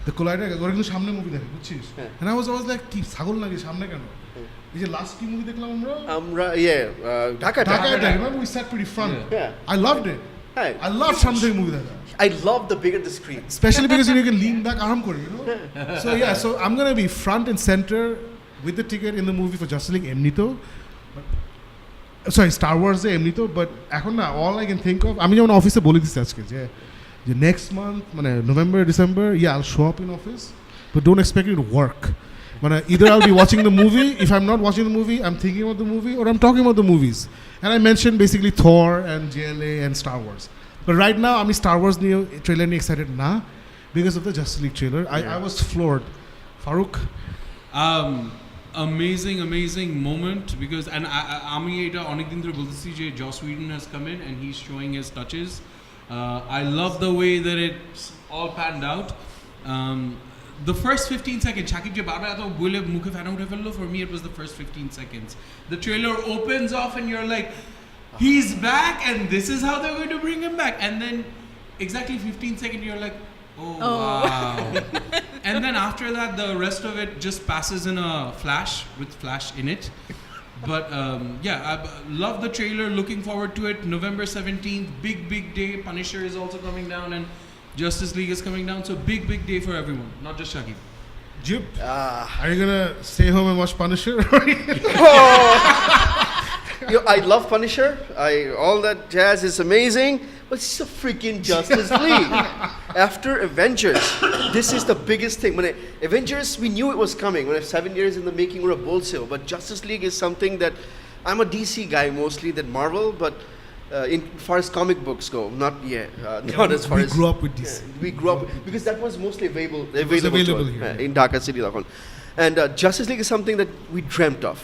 the Collider, ওরা কিন্তু সামনে movie দেখে, বুঝছিস? And I was like, কি ছাগল নাকি সামনে কেন? এই যে লাস্ট কি মুভি দেখলাম আমরা Dhaka Attack. Remember we sat pretty front. Yeah. I loved it. Hey, I love সামনে মুভি দেখা. I love the bigger the screen. Especially because you can lean back আরাম করে, So I'm going to be front and center with the ticket in the movie for Justice League এমনিতো. Sorry, Star Wars এমনিতো, but এখন না all I can think of, আমি যেমন অফিসে বলে দিচ্ছি আজকে যে next month মানে November, December, I'll show up in office, but don't expect it to work. Either I'll be watching the movie, if I'm not watching the movie, I'm thinking about the movie, or I'm talking about the movies. And I mentioned basically Thor and JLA and Star Wars. But right now, I'm Star Wars trailer excited now because of the Justice League trailer. I was floored. Farooq? Amazing moment because and আমি এটা অনেকদিন ধরে বলতেছি যে Joss Whedon has come in and he's showing his touches. I love the way that it's all panned out. The first 15 seconds, Shakib je barbar eto bole mukhe fana uthe fello, for me it was the first 15 seconds. The trailer opens off and you're like, he's back and this is how they're going to bring him back. And then exactly 15 seconds you're like, oh. Wow. And then after that the rest of it just passes in a flash with Flash in it. But I love the trailer, looking forward to it. November 17th, big day. Punisher is also coming down and Justice League is coming down. So big day for everyone, not just Shaggy. Jip, are you gonna stay home and watch Punisher? I love Punisher. All that jazz is amazing, but it's a freaking Justice League. After Avengers, this is the biggest thing. When Avengers, we knew it was coming. When 7 years in the making, we're a bullshit. But Justice League is something that I'm a DC guy mostly than Marvel, but in far as comic books go, not as far as we grew up with DC. We grew up because that was mostly available here. In Dhaka city. And Justice League is something that we dreamt of.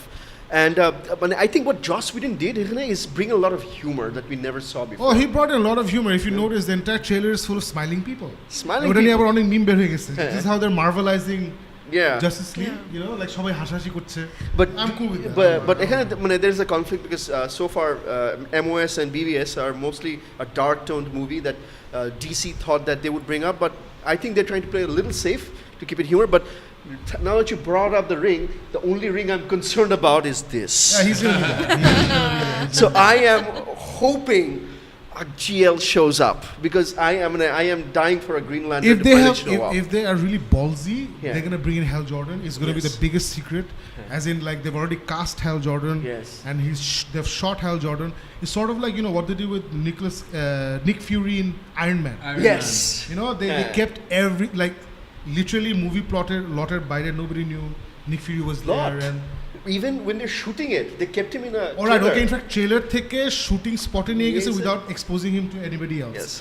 And but I think what Joss Whedon did is bring a lot of humor that we never saw before. Oh, he brought in a lot of humor. If you notice, the entire trailer is full of smiling people. Smiling people. This is how they're marvelizing Justice League. You know, like সবাই হাসাহাসি করছে. But I'm cool with that. But there's a conflict because so far MOS and BVS are mostly a dark-toned movie that DC thought that they would bring up. But I think they're trying to play a little safe to keep it humor. But now that you brought up the ring, the only ring I'm concerned about is this. Yeah, he's gonna do that. So I am hoping a GL shows up because I am dying for a Green Lantern. If they are really ballsy, they're gonna bring in Hal Jordan. It's gonna be the biggest secret, as in like they've already cast Hal Jordan. Yes. And they've shot Hal Jordan. It's sort of like what they do with Nick Fury in Iron Man. Yes. They kept literally movie plotted by there. Nobody knew Nick Fury was there, and even when they're shooting it, they kept him in a. Alright, okay. In fact, trailer থেকে shooting spot নিয়ে গেছে without exposing him to anybody else. Yes.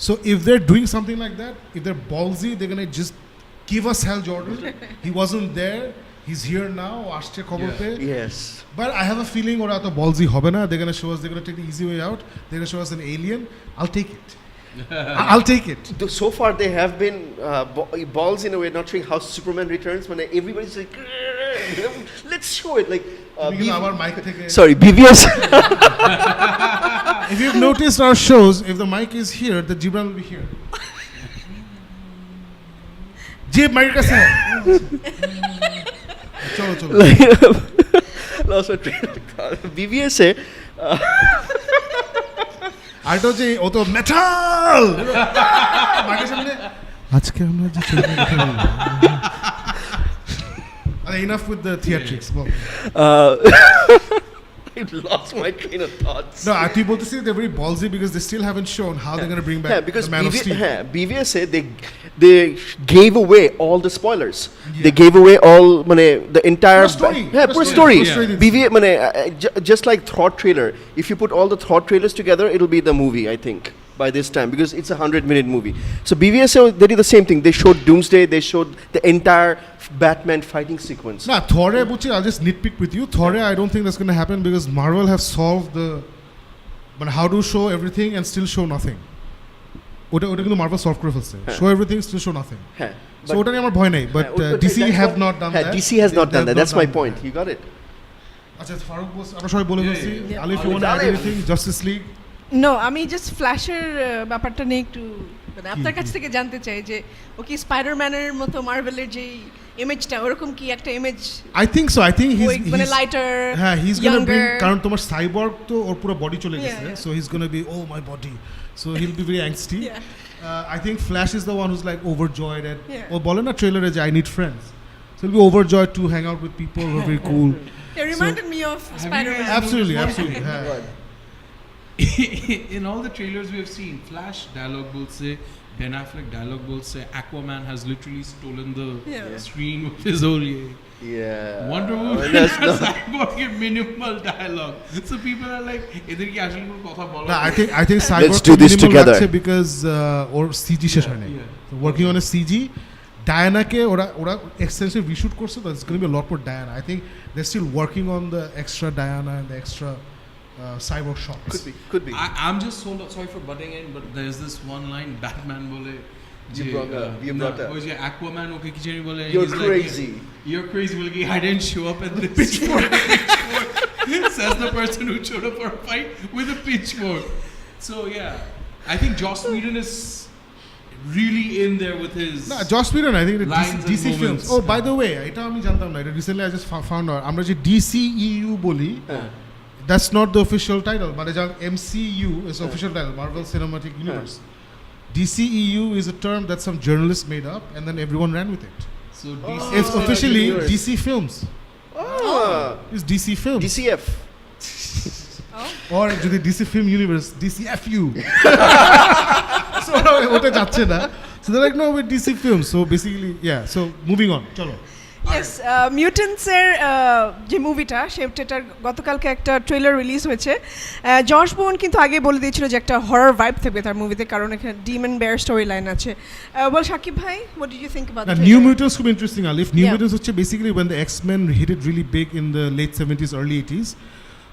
So if they're doing something like that, if they're ballsy, they're gonna just give us Hal Jordan. He wasn't there. He's here now. আসছে খবর পেয়ে. Yes. But I have a feeling ওরা তো ballsy হবে না. They're gonna show us. They're gonna take the easy way out. They're gonna show us an alien. I'll take it. I'll take it. So far, they have been balls in a way, not showing how Superman returns. When everybody's like, let's show it. Like, sorry, BVS. If you've noticed our shows, if the mic is here, the Gibran will be here. Jib, mic ka se. Chalo. Lost my train of thought. BVS hai. I told you, ও তো metal মাইকের সামনে আজকে আমরা যে enough with the theatrics. I lost my train of thoughts. No, তুই বলতেছিস they're very ballsy because they still haven't shown how they're going to bring back because the Man of Steel. BVS said they gave away all the spoilers. They gave away all the entire story. BVS just like Thor trailer. If you put all the Thor trailers together, it'll be the movie, I think, by this time, because it's a 100-minute movie. So BVS, they did the same thing. They showed Doomsday. They showed the entire Batman fighting sequence. Nah, Thor, I'll just nitpick with you. Thor, I don't think that's going to happen because Marvel have solved but how to show everything and still show nothing. ওটা কিন্তু Marvel solve করে ফেলছে. Show everything, still show nothing. So ওটা নিয়ে আমার ভয় নাই. But DC have not done that. DC has not done that. That's my point. You got it. আচ্ছা, ফারুক বস, আমরা সবাই বলে ফেলছি. Ali, if you want to add anything, Justice League. No, আমি জাস্ট ফ্ল্যাশের ব্যাপারটা নিয়ে একটু আপনার কাছ থেকে জানতে চাই যে ও কি স্পাইডারম্যানের মতো মার্ভেলের যে ইমেজটা ওরকম কি একটা image I think so. I think he's lighter he's going to bring, কারণ তোমার সাইবর্গ তো ওর পুরো বডি চলে গেছে, so he's going to be my body, so he'll be very angsty. I think Flash is the one who's like overjoyed and O bole na trailer e je I need friends, so he'll be overjoyed to hang out with people who are very cool. It reminded me of Spider-Man. Absolutely. In all the trailers we have seen, Flash dialogue bolse, Ben Affleck dialogue bolse, Aquaman has literally stolen the screen with his whole Wonder Woman has Cyborg minimal dialogue. So people are like, either ki ashole kono kotha bola. No, I think Cyborg let's do this together because or CG শেষ হয় নাই. So working on a CG. Diana ke ora extensive reshoot korche, so it's going to be a lot more Diana. I think they're still working on the extra Diana and the extra cyborg shots. Could be. I'm just so sorry for butting in, but there's this one line Batman bole Aquaman okay kicheni bole you're crazy. You're crazy bole I didn't show up at the pitchfork. So as the person who showed up for a fight with a pitchfork. So yeah, I think Joss Whedon is really in there with his. না Joss Whedon I think lines and DC films moments. Oh by the way এটা আমি জানতাম না এটা recently I just found out আমরা যে DCU বলি that's not the official title but it's MCU is the official title Marvel Cinematic Universe. DCEU is a term that some journalists made up and then everyone ran with it. So DC It's officially Universe. DC Films. It's DC Films. DCF. Or যদি DC Film Universe, DCFU. So ওটা যাচ্ছে না. So they're like no with DC Films. So basically yeah. So moving on. চলো. Yes মিউটেন্টসের যে মুভিটা সেটার গতকালকে একটা ট্রেলার রিলিজ হয়েছে জশ বোন কিন্তু আগে বলে দিয়েছিল যে একটা হরর ভাইব থাকবে তার মুভিতে কারণ এখানে ডিমন বেয়ার স্টোরি লাইন আছে বল শাকিব ভাই what did you think about Now, New Mutants খুব ইন্টারেস্টিং আলিফ নিউ মিউটেন্টস হচ্ছে basically when the X-Men hit it really big in the late 70s early 80s.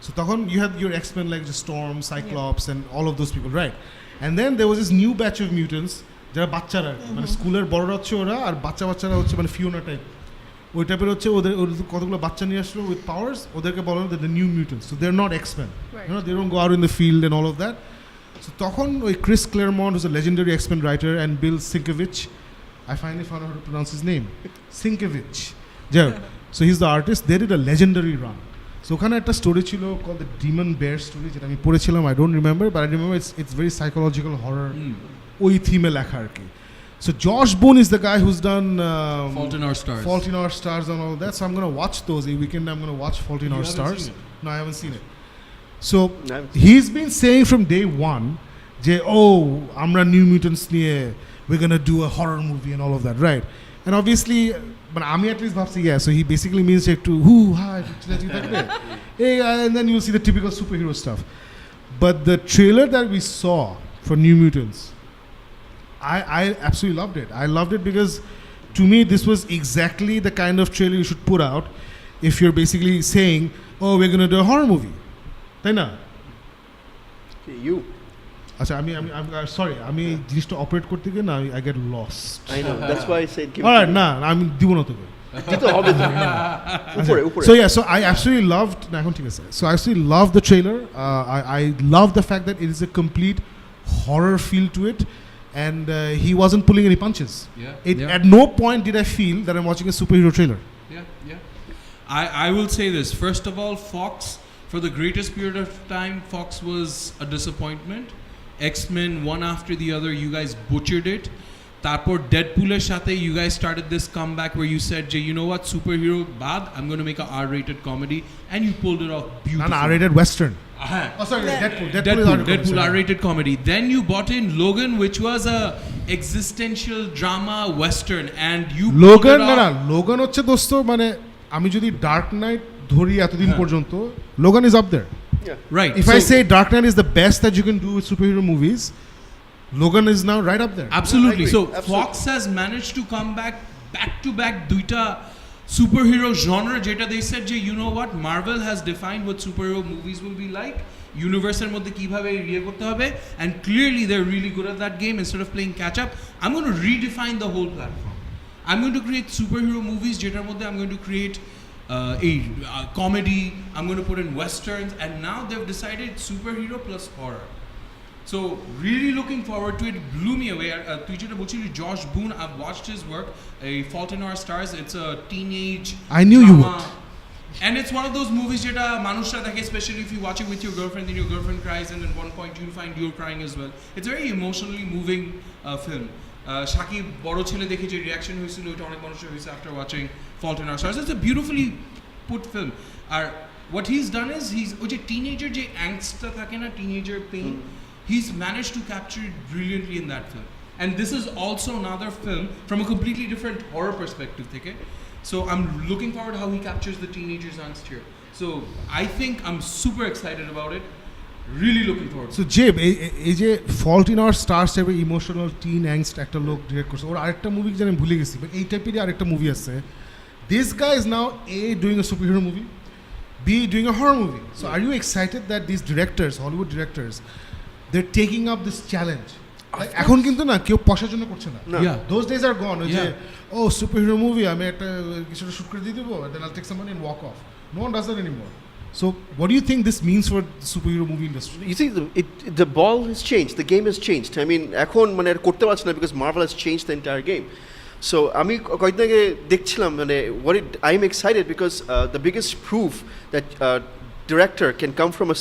So তখন you had your X-Men like the Storm, Cyclops and all of those people, right? And then there was this new batch of mutants যারা বাচ্চারা মানে স্কুলের বড়রা হচ্ছে ওরা আর বাচ্চারা হচ্ছে মানে ফিওনা টাইপ ওই টাইপের হচ্ছে ওদের কতগুলো বাচ্চা নিয়ে আসলো উইথ পাওয়ার্স ওদেরকে বলা হলো the New Mutants so they are not X-Men you know they don't go out in the field and all of that so তখন ওই Chris Claremont was a legendary X-Men writer and Bill Sienkiewicz I finally found out how to pronounce his name Sienkiewicz যাই so he is the artist they did a legendary run so ওখানে একটা story ছিল call the Demon Bear story যেটা আমি পড়েছিলাম I don't remember but I remember it's very psychological horror ওই থিমে লেখা আর কি. So Josh Boone is the guy who's done Fault in Our Stars and all that. So I'm going to watch those. The weekend I'm going to watch Fault in Our Stars. No, I haven't seen it. So he's been saying from day one, amra New Mutants niye, we're going to do a horror movie and all of that, right? And obviously, but Ami at least bhabchi, yeah. So he basically means to and then you'll see the typical superhero stuff. But the trailer that we saw for New Mutants, I absolutely loved it. I loved it because to me this was exactly the kind of trailer you should put out if you're basically saying, oh, we're going to do a horror movie. তাই না? You. আচ্ছা আমি sorry আমি জিনিসটা operate করতে গিয়ে না I get lost. I know. That's why I said give All right, না আমি দিব না তোকে. দিতে হবে তো। উপরে। So yeah, so I absolutely loved না এখন ঠিক আছে. So I absolutely loved the trailer. I love the fact that it is a complete horror feel to it. And he wasn't pulling any punches. At no point did I feel that I'm watching a superhero trailer. I will say this. First of all, Fox, for the greatest period of time, Fox was a disappointment. X-Men, one after the other, you guys butchered it. Tarpor Deadpooler Shate, you guys started this comeback where you said, Jay, you know what, superhero bad, I'm going to make a R-rated comedy. And you pulled it off beautifully. An R-rated Western. Oh, sorry, Deadpool R-rated comedy. Then you bought in Logan, which was a existential drama Western. And you Logan, Logan হচ্ছে দোস্ত মানে আমি যদি Dark Knight ধরি এতদিন পর্যন্ত Logan is up there. Yeah. Right. If I say Dark Knight is the best that you can do with superhero movies, Logan is now right up there. Absolutely. So Fox has managed to come back to back duita superhero genre jeta they said je you know what Marvel has defined what superhero movies will be like universe er moddhe kibhabe riye korte hobe and clearly they're really good at that game. Instead of playing catch up, I'm going to redefine the whole platform. I'm going to create superhero movies jetar moddhe I'm going to create a comedy, I'm going to put in westerns, and now they've decided superhero plus horror. So really looking forward to it. Blew me away. তুই যেটা বলছিলি Josh Boone, I've watched his work, A Fault in Our Stars. It's a teenage I knew drama. you would. And it's one of those movies যেটা মানুষরা দেখে, especially if you watch it with your girlfriend, then your girlfriend cries and at one point you'll find you're crying as well. It's a very emotionally moving film. Shakib বড় ছেলে দেখে যে reaction হয়েছিল ওটা অনেক মানুষের হয়েছে after watching Fault in Our Stars. It's a beautifully put film. R what he's done is ওই যে teenager যে angstটা থাকে না, teenager pain, he's managed to capture it brilliantly in that film. And this is also another film from a completely different horror perspective. Okay? So I'm looking forward to how he captures the teenagers' angst here. So I think I'm super excited about it. Really looking forward to it. So Jeb, এই যে Fault in Our Stars টাইপের emotional tin অ্যাংস্ট একটা লোক direct করছে ওর আরেকটা movie যেন আমি ভুলে গেছি বাট এই টাইপেরই আরেকটা মুভি আছে. This guy is now doing a superhero movie, B doing a horror movie. So are you excited that these directors, Hollywood directors, they're taking up this challenge? এখন কিন্তু না কেউ পয়সার জন্য করছে না. Those days are gone. ওই যে superhero movie আমি একটা কিছুটা শুট করে দিয়ে দেবো, then I'll take some money and walk off. No one does that anymore. So what do you think this means for the superhero movie industry? You see, the ball has changed. The game has changed. I mean, এখন মানে আর করতে পারছে না because Marvel has changed the entire game. So আমি কয়েকদিন আগে দেখছিলাম মানে I'm excited because the biggest proof that director can come from a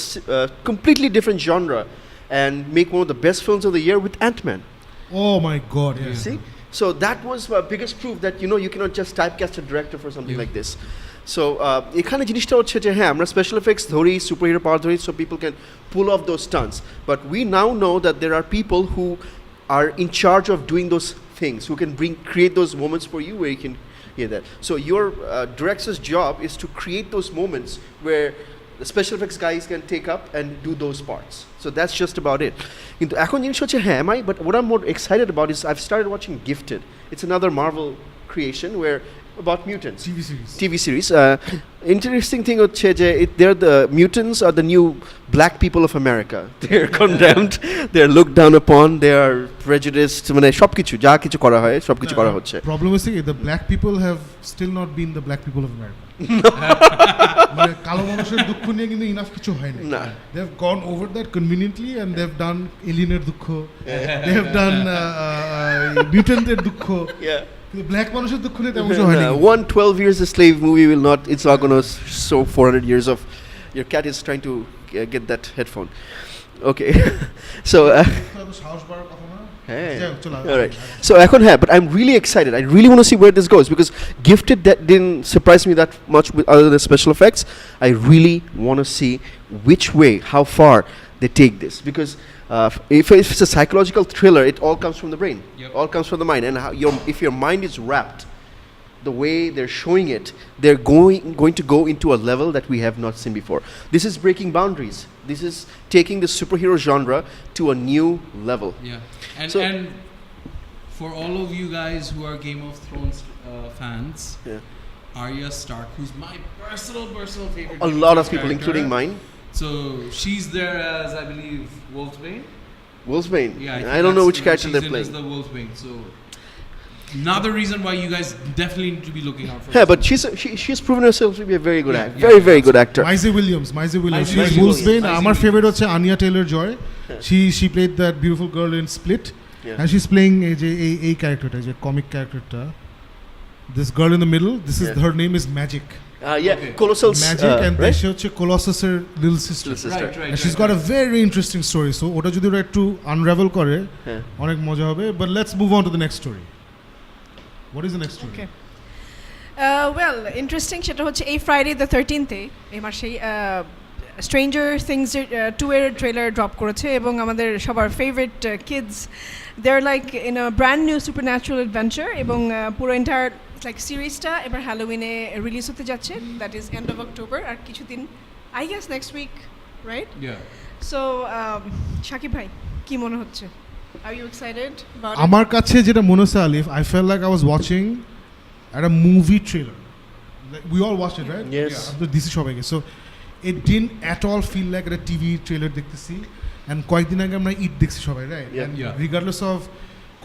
completely different genre and make one of the best films of the year with Ant-Man. Oh my God! Yeah. See, so that was the biggest proof that you cannot just typecast a director for something like this. So এখানে জিনিসটা হচ্ছে যে হ্যাঁ আমরা special effects ধরি superhero পাওয়ার ধরি so people can pull off those stunts, but we now know that there are people who are in charge of doing those things, who can create those moments for you where you can hear that. So your director's job is to create those moments where the special effects guys can take up and do those parts. So that's just about it. কিন্তু এখন জিনিস হচ্ছে হ্যাঁ but what I'm more excited about is I've started watching Gifted. It's another Marvel creation where about mutants. TV series. Interesting thing হচ্ছে যে they're the mutants are the new black people of America. They're condemned. They're looked down upon. They are prejudiced. মানে সবকিছু যা কিছু করা হয় সবকিছু করা হচ্ছে. Problem is the black people have still not been the black people of America. মানে কালো মানুষের দুঃখ নিয়ে কিন্তু ইনাফ কিছু হয় না. They have gone over that conveniently and they have done aliener দুঃখ. They have done mutant-এর দুঃখ. Yeah. Black মানুষের দুঃখ নিয়ে তেমন কিছু হয় না. 12 years a slave movie will not. It's not going to show 400 years of. Your cat is trying to get that headphone. Okay. So. Hey. All right. So but I'm really excited. I really want to see where this goes because Gifted that didn't surprise me that much with other than special effects. I really want to see which way, how far they take this because if it's a psychological thriller, it all comes from the brain. Yep. All comes from the mind, and if your mind is wrapped, the way they're showing it, they're going to go into a level that we have not seen before. This is breaking boundaries. This is taking the superhero genre to a new level. Yeah, and for all of you guys who are Game of Thrones fans, Arya Stark, who's my personal favorite. A lot of people, including mine. So she's there as I believe Wolfsbane. Wolfsbane. Yeah, I don't know which character they're playing. She's the Wolfsbane. So another reason why you guys definitely need to be looking out for. Yeah, but she's proven herself to be a very good actor. Very good actor. Maisie Williams. She's Wolfsbane. My favorite was Anya Taylor-Joy. She played that beautiful girl in Split. Yeah. And she's playing a character, a comic character. This girl in the middle. Her name is Magic. Okay. Colossal's Magic and right? she হচ্ছে Colossus's little sister. Right. And she's got a very interesting story. So ওটা যদি ওরা একটু unravel করে অনেক মজা হবে. But let's move on to the next story. What is the next story? Okay. Well, interesting সেটা হচ্ছে এই Friday the 13th এই মাসেই Stranger Things 2 এর ট্রেলার ড্রপ করেছে এবং আমাদের সবার favourite kids they're like in a brand new supernatural adventure এবং পুরো এন্টায়ার লাইক সিরিজটা এবার হ্যালোউইনে রিলিজ হতে যাচ্ছে that is end of October আর কিছুদিন I guess next week right so Shakib ভাই কি মনে হচ্ছে আর ইউ এক্সাইটেড অ্যাবাউট আমার কাছে যেটা মনে হচ্ছে আলিফ I fail like I was watching at a movie trailer like we all watched it right yes after DC সবাইকে so it didn't at all feel like a TV trailer দেখতেছি and কয়েকদিন আগে আমরা ঈদ দেখছি সবাই right and regardless of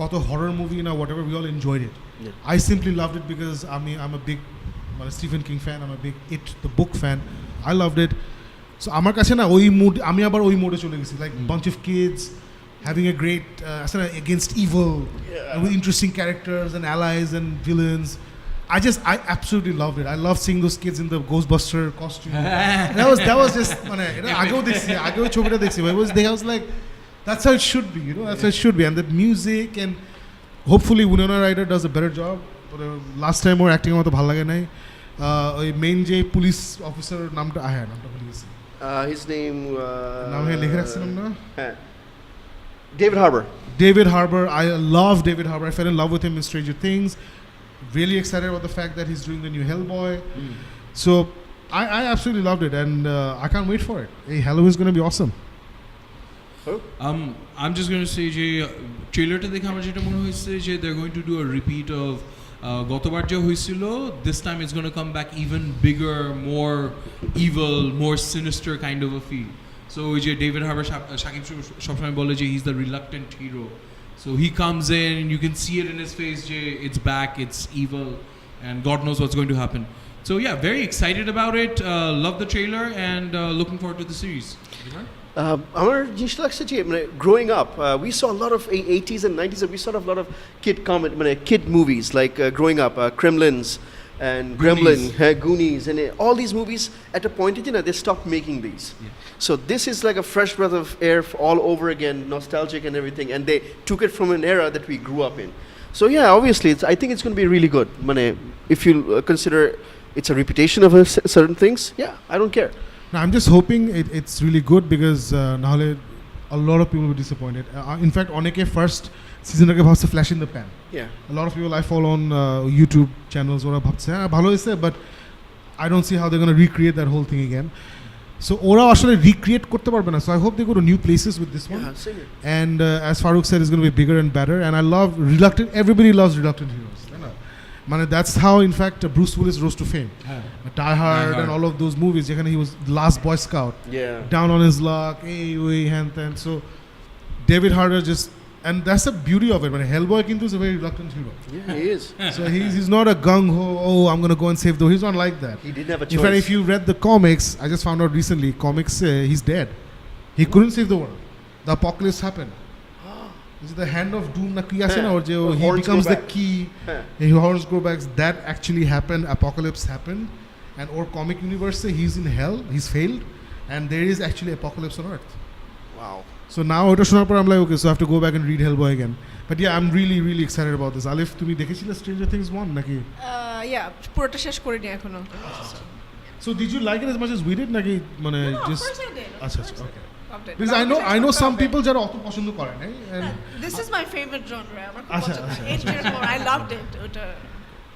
কত horror movie না whatever we all enjoyed it. I simply loved it because I'm a big Stephen King fan. I'm a big the book fan. I loved it. So আমার কাছে না ওই mood আমি আবার ওই মোডে চলে গেছি like bunch of kids having a great against evil with interesting characters and allies and villains. I absolutely loved it. I loved seeing those kids in the Ghostbuster costume. that was just আগেও ছবিটা দেখছি I was like that's how it should be, that's how it should be, and the music and hopefully Winona Ryder does a better job. Last time or acting আমার তো ভালো লাগে নাই ওই main যে পুলিশ অফিসার নামটা ভুলে গেছি his name নাম লিখে রাখছিলাম না David Harbour. I love David Harbour. I fell in love with him in Stranger Things. Really excited about the fact that he's doing the new Hellboy. So I absolutely loved it and I can't wait for it. Hey, Halloween is going to be awesome. I'm just going to say যে ট্রেলারটা দেখে আমার যেটা মনে হয়েছে যে they're going to do a repeat of গতবার যে হয়েছিল this time it's going to come back even bigger, more evil, more sinister kind of a feel. So যে David Harbour শাকিব সবসময় বলে যে he's the reluctant hero. So he comes in and you can see it in his face যে it's back, it's evil and God knows what's going to happen. So yeah, very excited about it. Love the trailer and looking forward to the series. আমার জিনিসটা লাগছে যে মানে growing up we saw a lot of 80s and 90s we saw a lot of kid movies like growing up Kremlins and Gremlin, Goonies and all these movies at a point they stopped making these. So this is like a fresh breath of air all over again, nostalgic and everything, and they took it from an era that we grew up in. So yeah, obviously I think it's going to be really good. If you consider it's a repetition of certain things, yeah, I don't care. No, I'm just hoping it's really good because nahole a lot of people will be disappointed. In fact, oneke first season age bhabche flash in the pan. Yeah. A lot of people I follow on YouTube channels ora bhabche bhalo hoyse, but I don't see how they're going to recreate that whole thing again. So ora ashole recreate korte parbe na. So I hope they go to new places with this one. Yeah, same here. And as Farooq said, it's going to be bigger and better. And I love everybody loves reluctant heroes. That's how, in fact, Bruce Willis rose to fame. Die Hard and all of those movies. He was the last Boy Scout. Yeah. Down on his luck. So David Harbour and that's the beauty of it. Hellboy is a very reluctant hero. Yeah, he is. So he's not a gung-ho, I'm going to go and save the world. He's not like that. He didn't have a choice. In fact, if you read the comics, I just found out recently, comics say he's dead. He couldn't save the world. The apocalypse happened. This is the hand of doom na ki ase na, or he becomes the key. Horns go back. That actually happened. Apocalypse happened, and our comic universe say he's in hell. He's failed, and there is actually apocalypse on Earth. Wow. So now ota shonar por I'm like, okay, so I have to go back and read Hellboy again. But yeah, I'm really, really excited about this. Alif, tumi dekhechile Stranger Things 1 naki? Yeah, পুরোটা শেষ করিনি এখনো. So did you like it as much as we did naki? No, of course I did. Acha, okay. Because I know some people যারা অত পছন্দ করে না, and this is my favorite genre. আমার খুব আচ্ছা, পছন্দ। আচ্ছা, 8 years more, I loved it. ওটা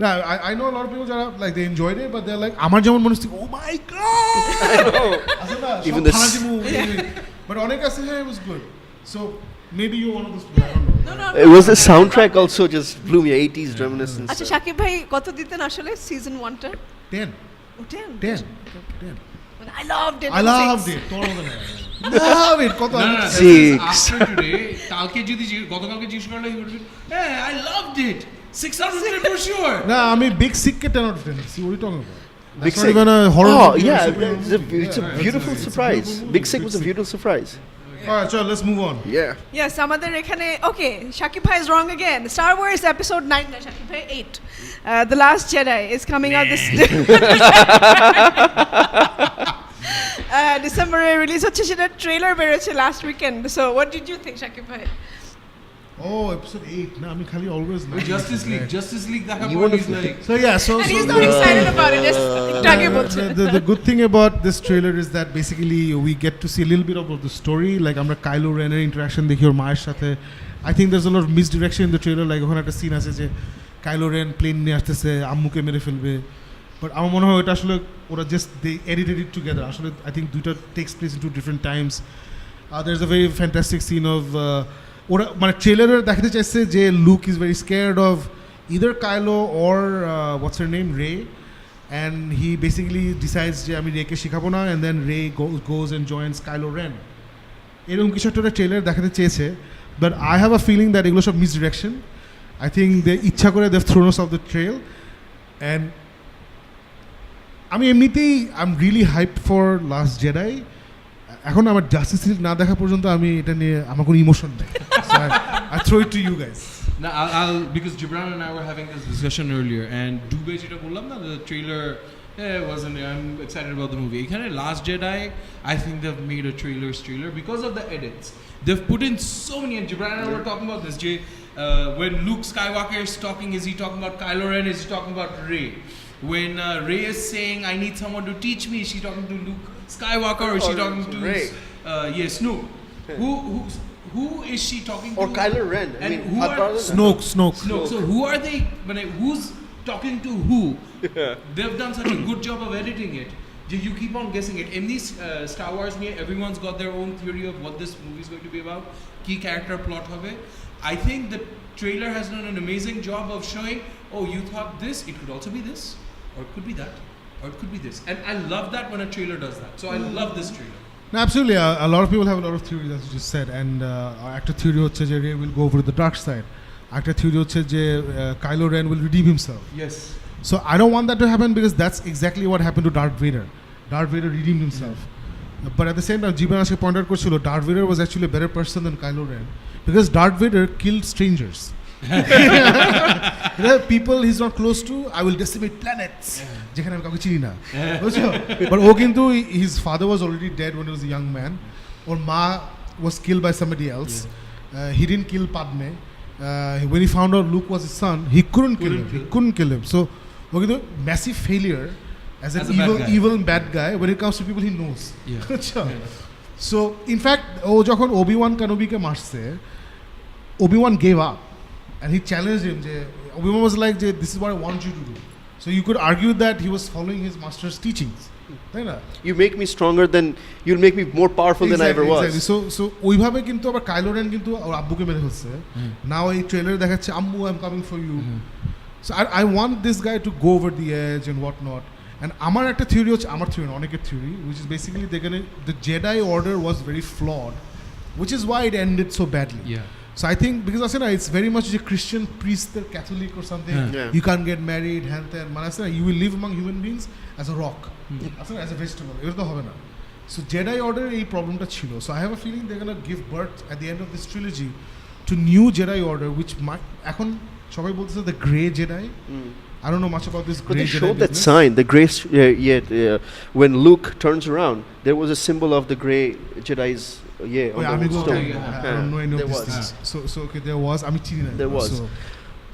Yeah, I know a lot of people যারা like they enjoyed it, but they're like আমার যেমন মনে হচ্ছে, oh my god, I know. Even this. But অনেক আছে it was good. So maybe you're one of those people. I don't know. No. It was the soundtrack also just blew me 80s reminiscence. আচ্ছা শাকিব ভাই কত দিতেন আসলে season 1 টা? 10. Oh, 10. 10. I loved it. I loved it. Love it. কত? No, 6. After today, গতকালকে জিজ্ঞেস করলে he would be, hey, I loved it. 6 out of 10 for sure. না, আমি Big Sick K 10 out of 10. See what are you talking about? Big That's not Sick. even a horror movie or Yeah, superhero it's a movie. beautiful It's a surprise. beautiful movie. Big Sick was a beautiful surprise. Alright, so let's move on. Yeah. Yes, আমাদের এখানে okay, Shakib Bhai is wrong again. Star Wars episode 9 না Shakib Bhai 8. The Last Jedi is coming out this December release হচ্ছে, সেটা trailer বেরোচ্ছে last weekend. So what did you think, Shakib Bhai? Oh, episode 8. No, I mean, Khali always. Justice League দেখা You পর wanna he's like, So yeah, And he's not excited about it. Just একটু আগে বলছে। the good thing about this trailer is that basically we get to see a little bit about the story. Like আমরা Kylo Ren এর interaction দেখি ওর মায়ের সাথে. I think there's a lot of misdirection in the trailer. Like ওখানে একটা scene আছে যে Kylo Ren plane নিয়ে আসতেছে, আম্মুকে মেরে ফেলবে. But আমার মনে হয় এটা আসলে ওরা just they edited it together. আসলে I think দুইটা takes place in two different times. There's a very fantastic scene of ওরা মানে ট্রেলারে দেখাতে চাইছে যে Luke is very scared of either Kylo or what's her name, Rey, and he basically decides যে আমি রেকে শেখাবো না, and then Rey goes and joins Kylo Ren. এরকম কিছু একটা ট্রেলার দেখাতে চেয়েছে, but I have a feeling that এগুলো সব misdirection. I think they ইচ্ছা করে they've thrown us off the trail, and আমি এমনিতেই I'm really hyped for Last Jedi. এখন আমার জাস্টিস লিগ না দেখা পর্যন্ত আমি এটা নিয়ে আমার কোনো ইমোশন নেই. So I throw it to you guys. Now, I'll because Gibran and I were having this discussion earlier, and Dubey যেটা বললাম না, the trailer wasn't. I'm excited about the movie. এখানে Last Jedi, I think they've made a trailer because of the edits. They've put in so many, and Gibran and I were talking about this. When Luke Skywalker is talking, is he talking about Kylo Ren? Is he talking about Rey? When Rey is saying, "I need someone to teach me," is she talking to Luke Skywalker, or is she talking to Rey? Snoke? Who is she talking to? Or Kylo Ren. I And mean, who I'd are rather- Snoke. So who are they? Who's talking to who? They've done such a good job of editing it. You keep on guessing it. In these Star Wars, everyone's got their own theory of what this movie is going to be about. Key character plot hobe. I think the trailer has done an amazing job of showing, oh, you thought this, it could also be this, or it could be that, or it could be this. And I love that when a trailer does that. So I love this trailer. No, absolutely. A lot of people have a lot of theories, as you just said, and একটা theory হচ্ছে যে Rey will go over to the dark side. একটা theory হচ্ছে যে Kylo Ren will redeem himself. Yes. So I don't want that to happen because that's exactly what happened to Darth Vader. Darth Vader redeemed himself. But at the same time, Jiban aske point out korchilo, Darth Vader was actually a better person than Kylo Ren because Darth Vader killed strangers. There are people he's not close to, I will decimate planets. যেখানে আমি কাউকে চিনি না বুঝছো but ও কিন্তু his father was already dead when he was a young man ওর মা was killed by somebody else. He didn't kill Padme. When he found out Luke was his son, he couldn't kill him. So ও কিন্তু massive failure as an evil and bad guy when it comes to people he knows. So in fact ও যখন Obi-Wan Kenobi কে মারছে, Obi-Wan gave up and he challenged him. Obi-Wan was like, this is what I want you to do. So you could argue that he was following his master's teachings. You make me stronger than you'll make me more powerful than I ever was. Exactly. So ওইভাবে কিন্তু আবার কাইলো rain কিন্তু ওর আব্বুকে মেরে ফেলছে। Now এই ট্রেলারে দেখাচ্ছে আম্মু I'm coming for you. So I want this guy to go over the edge and what not. And আমার একটা থিওরি হচ্ছে, আমার থিওরি অনেকের theory, which is basically the Jedi order was very flawed, which is why it ended so badly. Yeah. So I think because Asena, it's very much a Christian priest or Catholic or something. You can't get married, you will live among human beings as a rock, as a vegetable. So Jedi order এই প্রবলেমটা ছিল. So I have a feeling they're gonna give birth at the end of this trilogy to new Jedi order, which might এখন সবাই বলতেছে the Grey Jedi. I don't know much about this Grey Jedi. But they showed that sign, the Grey. When Luke turns around, there was a symbol of the Grey Jedi's. On the stone. I don't know any of these things. So okay, there was. There was.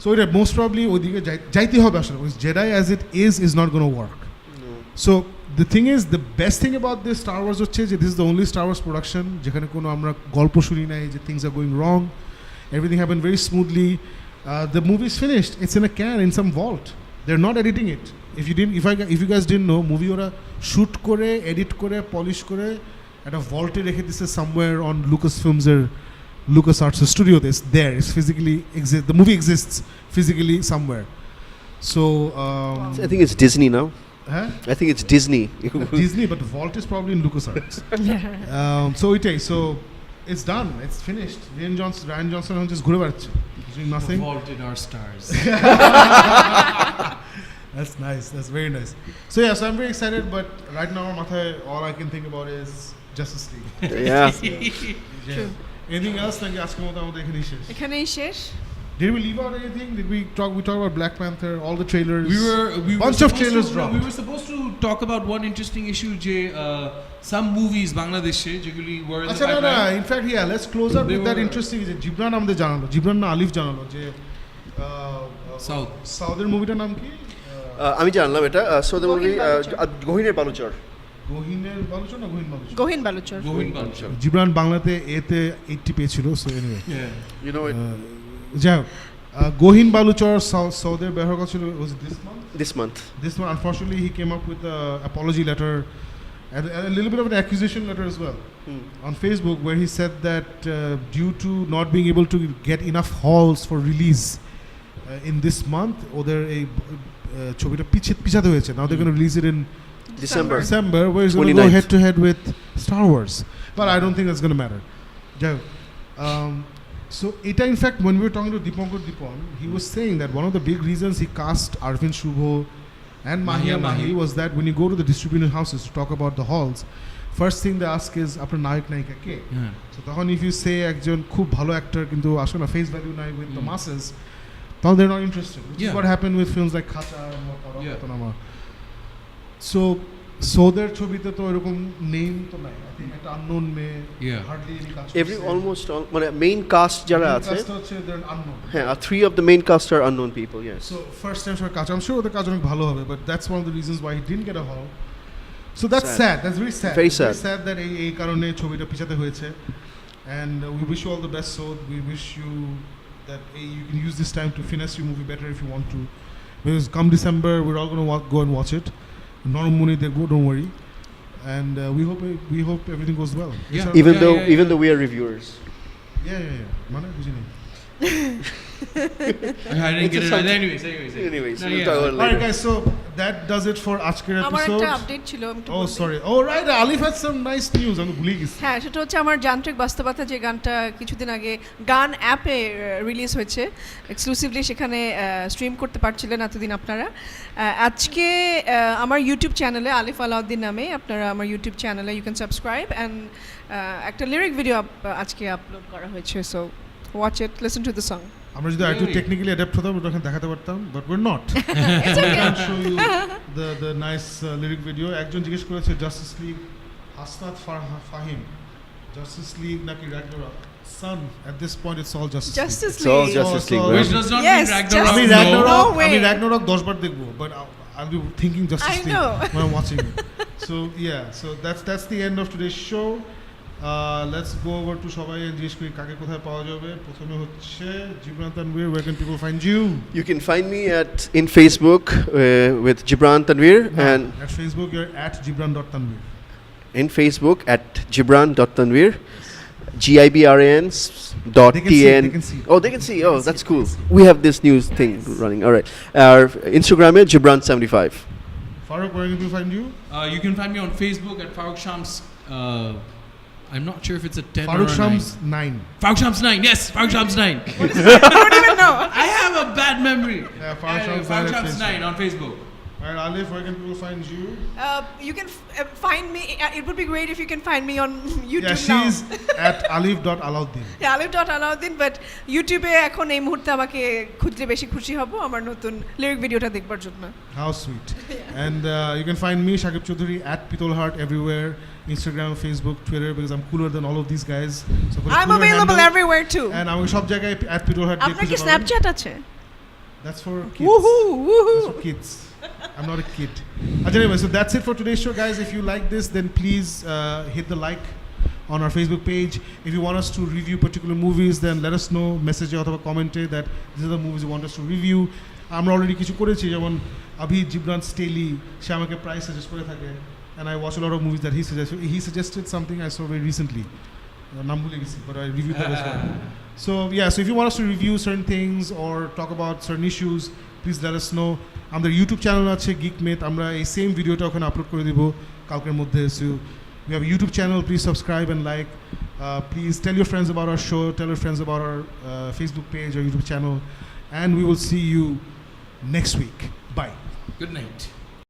So it most probably ওদিকে যাইতে হবে আসলে because Jedi as it is not going to work. No. So the thing is, the best thing about this Star Wars হচ্ছে যে this is the only Star Wars production যেখানে কোনো আমরা গল্প শুনি নাই যে things are going wrong. Everything happened very smoothly. The movie is finished. It's in a can in some vault. They're not editing it. If you guys didn't know, movie ওরা shoot করে, edit করে, polish করে at a vault রেখে দিছে somewhere on Lucasfilms or LucasArts studio. It's physically exists. The movie exists physically somewhere. So I think it's Disney now. Huh? I think it's Disney. Disney, but the vault is probably in LucasArts. So it's done. It's finished. Ryan Johnson just ঘুরে বেড়াচ্ছে, doing nothing. The vault in our stars. That's nice. That's very nice. So yeah, so I'm very excited. But right now, all I can think about is Justice League. Yeah. True. Anything else? Thank you. Ask me about এখানেই শেষ। Did we leave out anything? Did we talk? We talked about Black Panther, all the trailers. We bunch of trailers dropped. We were supposed to talk about one interesting issue. Some movies Bangladeshe যেগুলি were in the pipeline. In fact, yeah. Let's close up with that interesting. Jibran আমাদের জানালো, Jibran না Alif জানালো যে সাউথের মুভিটার নাম কি? আমি জানলাম এটা সাউথের মুভি গহিনের বালুচর। গহীন বালুচর। জিবরান বাংলাতে এতে 80 পেয়েছিল, so anyway. Yeah. You know it. যাও গহীন বালুচর সাউথের ব্যবহার করেছিল was it this month? This month, unfortunately, he came up with an apology letter and a little bit of an accusation letter as well on Facebook, where he said that due to not being able to get enough halls for release in this month, ওদের এই ছবিটা পিছাতে হয়েছে. Now they're going to release it in December, where it's going to go head to head with Star Wars. But I don't think that's going to matter. So এটা in fact, when we were talking to Dipankar Dipon, he was saying that one of the big reasons he cast Arvind Shubho and Mahia Mahi was that when you go to the distribution houses to talk about the halls, first thing they ask is আপনার নায়ক নায়িকা কে. So তখন if you say একজন খুব ভালো actor কিন্তু আসলে না face value নাই with the masses, then they're not interested. Which is what happened with films like Khacha and So their ছবিতে তো এরকম নেম তো নাই. I think একটা unknown মেয়ে hardly any কাজ করছে. Almost all মানে main cast যারা আছে they're unknown. হ্যাঁ, 3 of the main cast are unknown people. Yes. So first time for Khacha, I'm sure ওদের কাজ অনেক ভালো হবে, but that's one of the reasons why he didn't get a hall. So that's sad. That's very sad. Very sad that এই কারণে ছবিটা পিছাতে হয়েছে. And we wish you all the best. So we wish you that you can use this time to finesse your movie better if you want to. Because come December, we're all going to go and watch it. Normally they go, don't worry. And we hope everything goes well. Even though we are reviewers. Yeah. মানে বুঝিনি. I didn't get it. Anyways. No, we'll yeah. talk about it Alright later. guys, so that does it for আজকের আমার episode. একটা update ছিল আমি একটু Oh বলতে- sorry. Oh right, Alif had some nice news. আমি ভুলে গেছি। হ্যাঁ সেটা হচ্ছে আমার যান্ত্রিক বাস্তবতা যে গানটা কিছুদিন আগে গান অ্যাপে রিলিজ হয়েছে এক্সক্লুসিভলি সেখানে স্ট্রিম করতে পারছিলেন এতদিন আপনারা আজকে আমার ইউটিউব চ্যানেলে আলিফ আলাউদ্দিন নামে আপনারা আমার ইউটিউব চ্যানেলে ইউ ক্যান সাবস্ক্রাইব অ্যান্ড একটা লিরিক ভিডিও আজকে আপলোড করা হয়েছে so watch it listen to the song আমরা যদি একটু টেকনিক্যালি অ্যাডাপ্ট হতাম ওটা এখানে দেখাতে পারতাম but we are not It's okay. I'll show you the nice lyric video একজন জিজ্ঞেস করেছে justice league Hasnat Fahim justice league নাকি Ragnarok son at this point it's all justice Justice It's all League. Justice So- League, so- man. Which does not Yes, mean just- Ragnarok. আমি No. Ragnarok way. আমি Ragnarok 10 বার দেখবো but I'll be thinking justice I league know. when I'm watching it so yeah so that's the end of today's show let's go over to সবাই জিজ্ঞেস করি কাকে কোথায় পাওয়া যাবে প্রথমে হচ্ছে Jibran Tanvir where can people find you You can find me in Facebook with Gibran Tanvir and at Facebook you're at gibran.tanvir in Facebook at gibran.tanvir GIBRAN dot They can see it, TN. they can see it. Oh, they can see. Oh, that's cool. We have this new thing running. All right. Our Instagram is Gibran75. Farooq where can people find you You can find me on Facebook at Farooq Shams. I'm not sure if it's a 10 Farooq or a Shams 9. 9 Farooq Shams 9. Yes, Farooq Shams 9. I don't even know. I have a bad memory. Yeah, Farooq Shams 9 Farooq at Shams Facebook. 9 on Facebook. Alright Alif where can people find you You can find me. It would be great if you can find me on YouTube yeah now. she's at alif.alauddin alif.alauddin but ইউটিউবে এখন এই মুহূর্তে আমাকে খুঁজলে বেশি খুশি হব আমার নতুন লিরিক ভিডিওটা দেখবার জন্য How sweet. And you can find me, Shakib Chaudhary, at Pitolheart everywhere. Instagram, Facebook, Twitter, because I'm cooler than all of these guys. So for the I'm cooler available handle, everywhere too. And I'm shop jagay at Pitolheart. আপনার কি Snapchat আছে That's for kids. Woohoo, woohoo. That's for kids. I'm not a kid. Anyway, so that's it for today's show, guys. If you like this, then please hit the like on our Facebook page. If you want us to review particular movies, then let us know. Message or comment that these are the movies you want us to review. আমরা already কিছু করেছি যেমন আভি জিবরান স্টেলি সে আমাকে প্রায় suggest করে থাকে and I watch a lot of movies that he suggested something I saw very recently নাম ভুলে গেছি but I reviewed that as well so yeah so if you want us to review certain things or talk about certain issues please let us know আমাদের YouTube channel আছে Geek Myth আমরা এই same ভিডিওটা ওখানে upload করে দিব কালকের মধ্যে so we have a YouTube channel please subscribe and like please tell your friends about our show tell your friends about our Facebook page or YouTube channel and we will see you next week bye Good night.